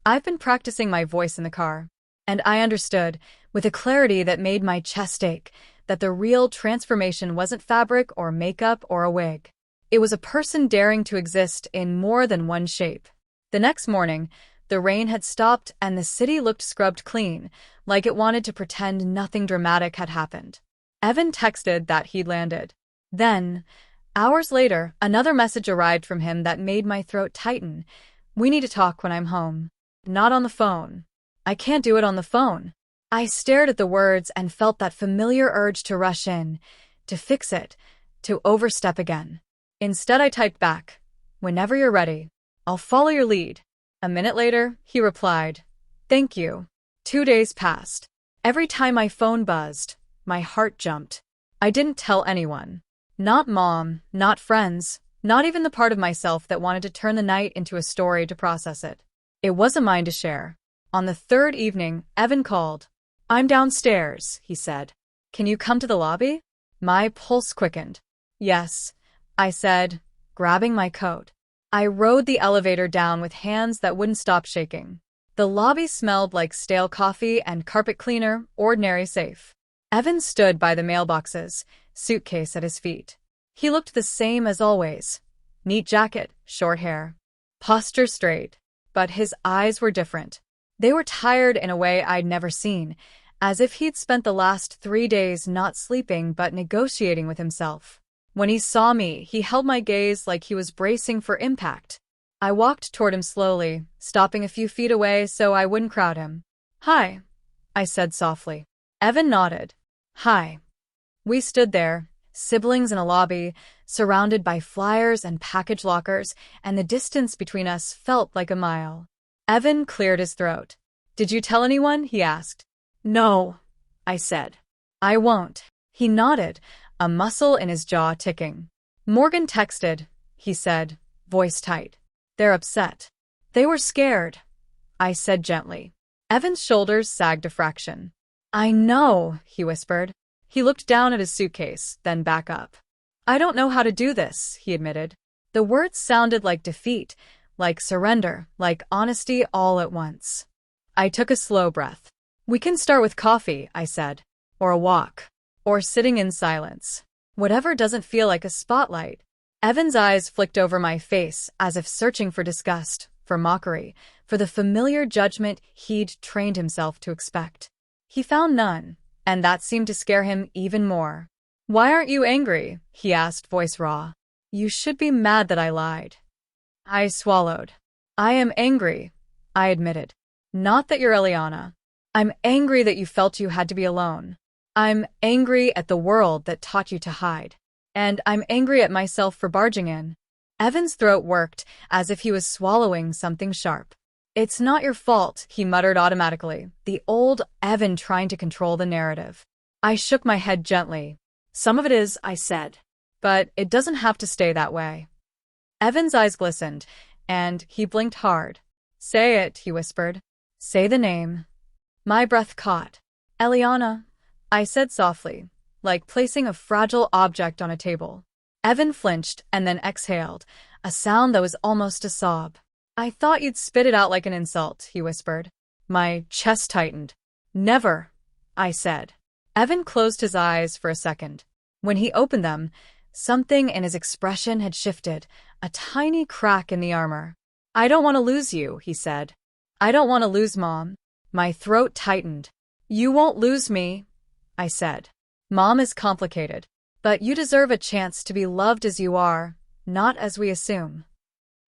I've been practicing my voice in the car. And I understood, with a clarity that made my chest ache, that the real transformation wasn't fabric or makeup or a wig. It was a person daring to exist in more than one shape. The next morning, the rain had stopped and the city looked scrubbed clean, like it wanted to pretend nothing dramatic had happened. Evan texted that he'd landed. Then, hours later, another message arrived from him that made my throat tighten. We need to talk when I'm home. Not on the phone. I can't do it on the phone. I stared at the words and felt that familiar urge to rush in, to fix it, to overstep again. Instead I typed back, whenever you're ready, I'll follow your lead. A minute later, he replied, thank you. 2 days passed. Every time my phone buzzed, my heart jumped. I didn't tell anyone. Not mom, not friends, not even the part of myself that wanted to turn the night into a story to process it. It wasn't mine to share. On the third evening, Evan called. I'm downstairs, he said. Can you come to the lobby? My pulse quickened. Yes, I said, grabbing my coat. I rode the elevator down with hands that wouldn't stop shaking. The lobby smelled like stale coffee and carpet cleaner, ordinary safe. Evan stood by the mailboxes, suitcase at his feet. He looked the same as always. Neat jacket, short hair. Posture straight. But his eyes were different. They were tired in a way I'd never seen, as if he'd spent the last 3 days not sleeping but negotiating with himself. When he saw me, he held my gaze like he was bracing for impact. I walked toward him slowly, stopping a few feet away so I wouldn't crowd him. Hi, I said softly. Evan nodded. Hi. We stood there, siblings in a lobby, surrounded by flyers and package lockers, and the distance between us felt like a mile. Evan cleared his throat. Did you tell anyone? He asked. No, I said. I won't. He nodded, a muscle in his jaw ticking. Morgan texted, he said, voice tight. They're upset. They were scared, I said gently. Evan's shoulders sagged a fraction. I know, he whispered. He looked down at his suitcase, then back up. I don't know how to do this, he admitted. The words sounded like defeat, like surrender, like honesty all at once. I took a slow breath. We can start with coffee, I said. Or a walk. Or sitting in silence. Whatever doesn't feel like a spotlight. Evan's eyes flicked over my face as if searching for disgust, for mockery, for the familiar judgment he'd trained himself to expect. He found none, and that seemed to scare him even more. Why aren't you angry? He asked, voice raw. You should be mad that I lied. I swallowed. I am angry, I admitted. Not that you're Eliana. I'm angry that you felt you had to be alone. I'm angry at the world that taught you to hide. And I'm angry at myself for barging in. Evan's throat worked as if he was swallowing something sharp. It's not your fault, he muttered automatically, the old Evan trying to control the narrative. I shook my head gently. Some of it is, I said. But it doesn't have to stay that way. Evan's eyes glistened, and he blinked hard. Say it, he whispered. Say the name. My breath caught. Eliana, I said softly, like placing a fragile object on a table. Evan flinched and then exhaled, a sound that was almost a sob. I thought you'd spit it out like an insult, he whispered. My chest tightened. Never, I said. Evan closed his eyes for a second. When he opened them, something in his expression had shifted, a tiny crack in the armor. I don't want to lose you, he said. I don't want to lose Mom. My throat tightened. You won't lose me, I said. Mom is complicated, but you deserve a chance to be loved as you are, not as we assume.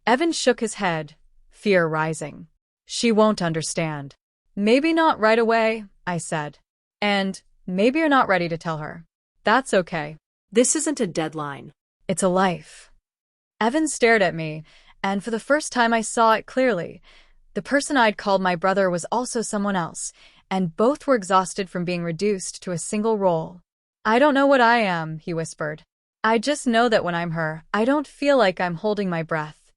Evan shook his head, fear rising. She won't understand. Maybe not right away, I said. And maybe you're not ready to tell her. That's okay. This isn't a deadline. It's a life. Evan stared at me, and for the first time I saw it clearly. The person I'd called my brother was also someone else, and both were exhausted from being reduced to a single role. I don't know what I am, he whispered. I just know that when I'm her, I don't feel like I'm holding my breath.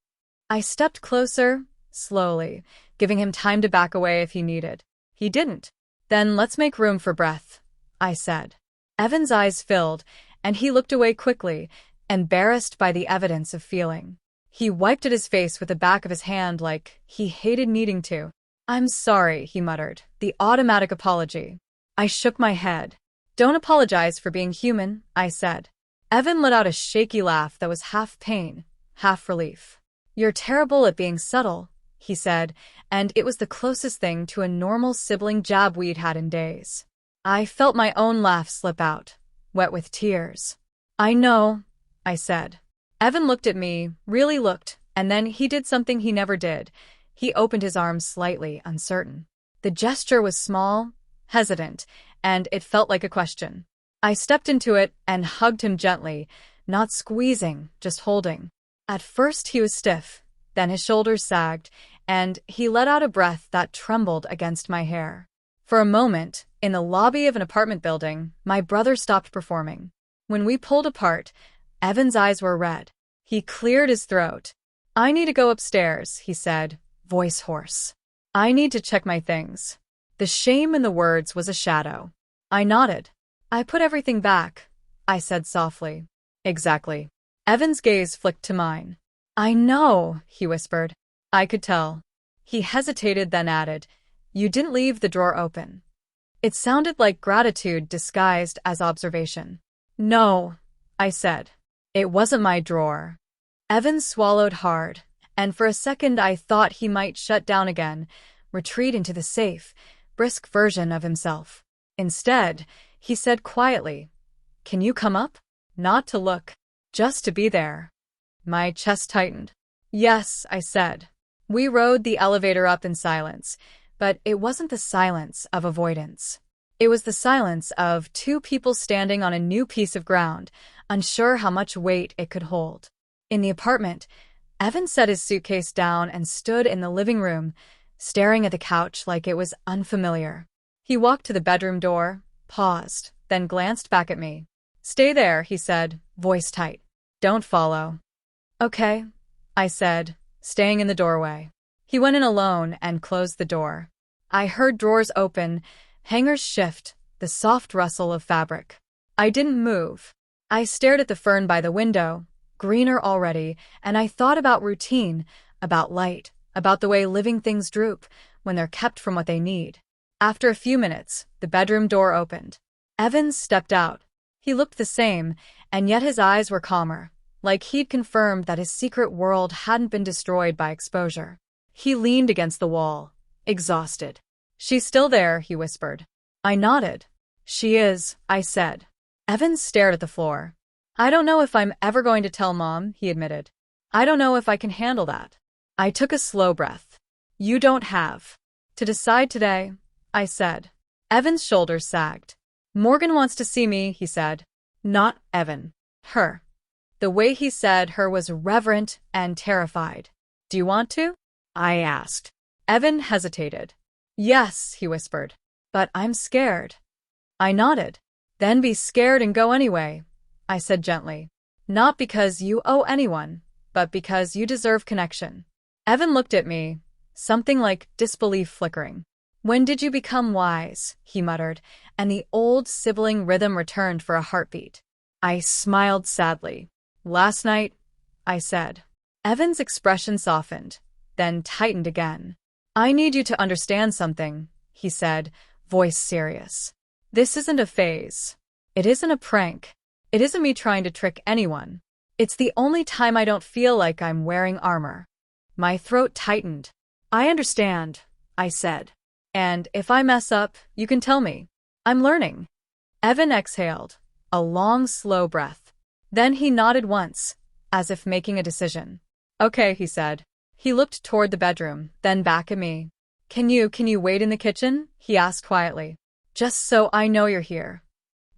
I stepped closer, slowly, giving him time to back away if he needed. He didn't. Then let's make room for breath, I said. Evan's eyes filled, and he looked away quickly, embarrassed by the evidence of feeling. He wiped at his face with the back of his hand like he hated needing to. I'm sorry, he muttered, the automatic apology. I shook my head. Don't apologize for being human, I said. Evan let out a shaky laugh that was half pain, half relief. You're terrible at being subtle, he said, and it was the closest thing to a normal sibling jab we'd had in days. I felt my own laugh slip out, wet with tears. I know, I said. Evan looked at me, really looked, and then he did something he never did. He opened his arms slightly, uncertain. The gesture was small, hesitant, and it felt like a question. I stepped into it and hugged him gently, not squeezing, just holding. At first he was stiff, then his shoulders sagged, and he let out a breath that trembled against my hair. For a moment, in the lobby of an apartment building, my brother stopped performing. When we pulled apart, Evan's eyes were red. He cleared his throat. I need to go upstairs, he said, voice hoarse. I need to check my things. The shame in the words was a shadow. I nodded. I put everything back, I said softly. Exactly. Evan's gaze flicked to mine. I know, he whispered. I could tell. He hesitated, then added, You didn't leave the drawer open. It sounded like gratitude disguised as observation. No, I said. It wasn't my drawer. Evan swallowed hard, and for a second I thought he might shut down again, retreat into the safe, brisk version of himself. Instead, he said quietly, Can you come up? Not to look, just to be there. My chest tightened. Yes, I said. We rode the elevator up in silence, but it wasn't the silence of avoidance. It was the silence of two people standing on a new piece of ground, unsure how much weight it could hold. In the apartment, Evan set his suitcase down and stood in the living room, staring at the couch like it was unfamiliar. He walked to the bedroom door, paused, then glanced back at me. Stay there, he said, voice tight. Don't follow. Okay, I said, staying in the doorway. He went in alone and closed the door. I heard drawers open, hangers shift, the soft rustle of fabric. I didn't move. I stared at the fern by the window, greener already, and I thought about routine, about light, about the way living things droop when they're kept from what they need. After a few minutes, the bedroom door opened. Evans stepped out. He looked the same, and yet his eyes were calmer, like he'd confirmed that his secret world hadn't been destroyed by exposure. He leaned against the wall, exhausted. She's still there, he whispered. I nodded. She is, I said. Evans stared at the floor. I don't know if I'm ever going to tell Mom, he admitted. I don't know if I can handle that. I took a slow breath. You don't have to decide today, I said. Evan's shoulders sagged. Morgan wants to see me, he said. Not Evan. Her. The way he said her was reverent and terrified. Do you want to? I asked. Evan hesitated. Yes, he whispered. But I'm scared. I nodded. Then be scared and go anyway, I said gently. Not because you owe anyone, but because you deserve connection. Evan looked at me, something like disbelief flickering. When did you become wise? He muttered, and the old sibling rhythm returned for a heartbeat. I smiled sadly. Last night, I said. Evan's expression softened, then tightened again. I need you to understand something, he said, voice serious. This isn't a phase. It isn't a prank. It isn't me trying to trick anyone. It's the only time I don't feel like I'm wearing armor. My throat tightened. I understand, I said. And if I mess up, you can tell me. I'm learning. Evan exhaled, a long, slow breath. Then he nodded once, as if making a decision. Okay, he said. He looked toward the bedroom, then back at me. Can you wait in the kitchen? He asked quietly. Just so I know you're here.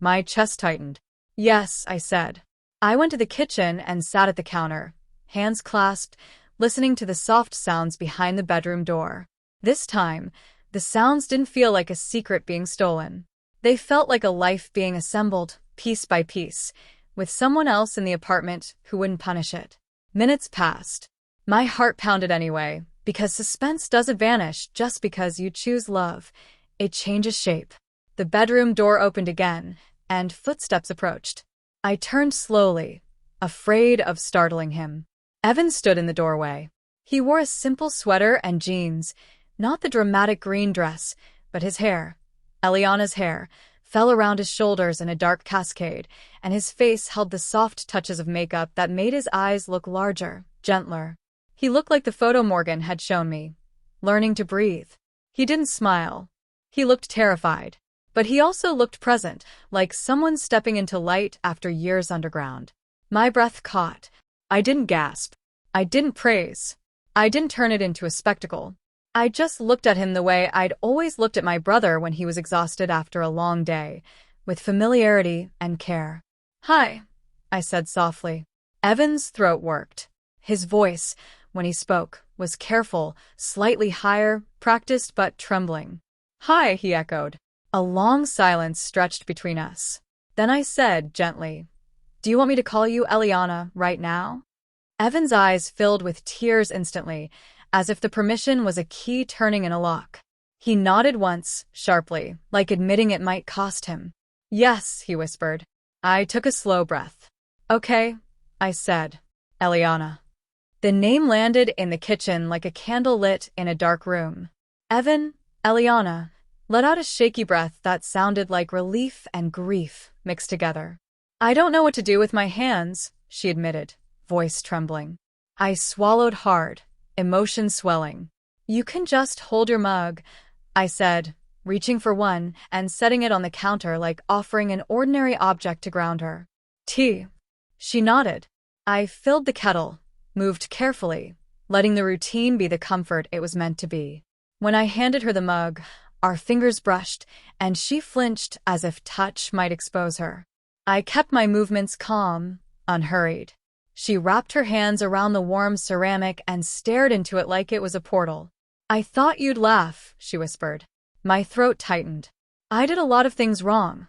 My chest tightened. Yes, I said. I went to the kitchen and sat at the counter, hands clasped, listening to the soft sounds behind the bedroom door. This time, the sounds didn't feel like a secret being stolen. They felt like a life being assembled, piece by piece, with someone else in the apartment who wouldn't punish it. Minutes passed. My heart pounded anyway, because suspense doesn't vanish just because you choose love. It changes shape. The bedroom door opened again, and footsteps approached. I turned slowly, afraid of startling him. Evan stood in the doorway. He wore a simple sweater and jeans, not the dramatic green dress, but his hair, Eliana's hair, fell around his shoulders in a dark cascade, and his face held the soft touches of makeup that made his eyes look larger, gentler. He looked like the photo Morgan had shown me, learning to breathe. He didn't smile. He looked terrified. But he also looked present, like someone stepping into light after years underground. My breath caught. I didn't gasp. I didn't praise. I didn't turn it into a spectacle. I just looked at him the way I'd always looked at my brother when he was exhausted after a long day, with familiarity and care. Hi, I said softly. Evan's throat worked. His voice, when he spoke, was careful, slightly higher, practiced but trembling. Hi, he echoed. A long silence stretched between us. Then I said, gently, Do you want me to call you Eliana right now? Evan's eyes filled with tears instantly, as if the permission was a key turning in a lock. He nodded once, sharply, like admitting it might cost him. Yes, he whispered. I took a slow breath. Okay, I said. Eliana. The name landed in the kitchen like a candle lit in a dark room. Evan, Eliana, let out a shaky breath that sounded like relief and grief mixed together. I don't know what to do with my hands, she admitted, voice trembling. I swallowed hard, emotion swelling. You can just hold your mug, I said, reaching for one and setting it on the counter like offering an ordinary object to ground her. Tea. She nodded. I filled the kettle, moved carefully, letting the routine be the comfort it was meant to be. When I handed her the mug, our fingers brushed, and she flinched as if touch might expose her. I kept my movements calm, unhurried. She wrapped her hands around the warm ceramic and stared into it like it was a portal. I thought you'd laugh, she whispered. My throat tightened. I did a lot of things wrong,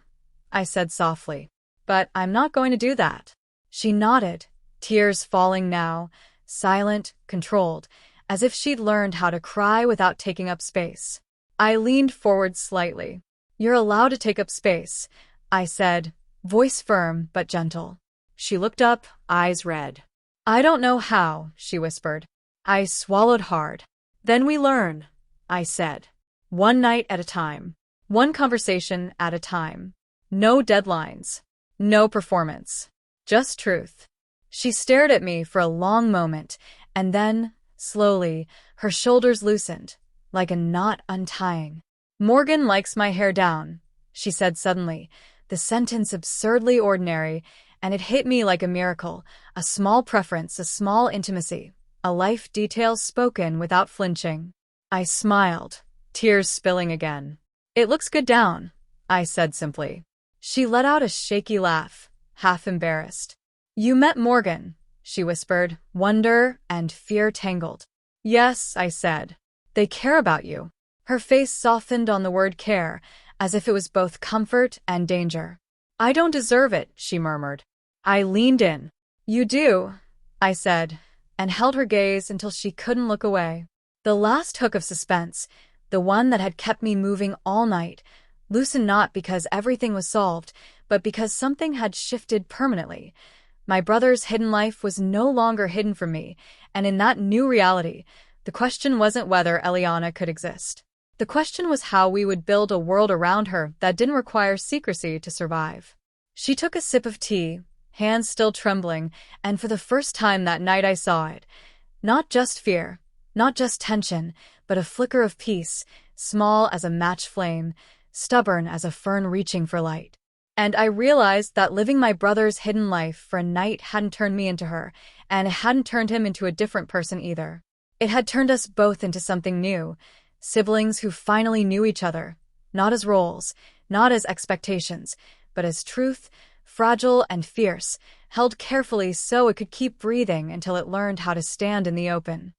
I said softly. But I'm not going to do that. She nodded, tears falling now, silent, controlled, as if she'd learned how to cry without taking up space. I leaned forward slightly. You're allowed to take up space, I said, voice firm but gentle. She looked up, eyes red. I don't know how, she whispered. I swallowed hard. Then we learn, I said. One night at a time. One conversation at a time. No deadlines. No performance. Just truth. She stared at me for a long moment, and then, slowly, her shoulders loosened, like a knot untying. Morgan likes my hair down, she said suddenly, the sentence absurdly ordinary, and it hit me like a miracle, a small preference, a small intimacy, a life detail spoken without flinching. I smiled, tears spilling again. It looks good down, I said simply. She let out a shaky laugh, half embarrassed. You met Morgan, she whispered, wonder and fear tangled. Yes, I said. They care about you. Her face softened on the word care, as if it was both comfort and danger. I don't deserve it, she murmured. I leaned in. You do, I said, and held her gaze until she couldn't look away. The last hook of suspense, the one that had kept me moving all night, loosened not because everything was solved, but because something had shifted permanently. My brother's hidden life was no longer hidden from me, and in that new reality, the question wasn't whether Eliana could exist. The question was how we would build a world around her that didn't require secrecy to survive. She took a sip of tea, hands still trembling, and for the first time that night I saw it. Not just fear, not just tension, but a flicker of peace, small as a match flame, stubborn as a fern reaching for light. And I realized that living my brother's hidden life for a night hadn't turned me into her, and it hadn't turned him into a different person either. It had turned us both into something new, siblings who finally knew each other, not as roles, not as expectations, but as truth, fragile and fierce, held carefully so it could keep breathing until it learned how to stand in the open.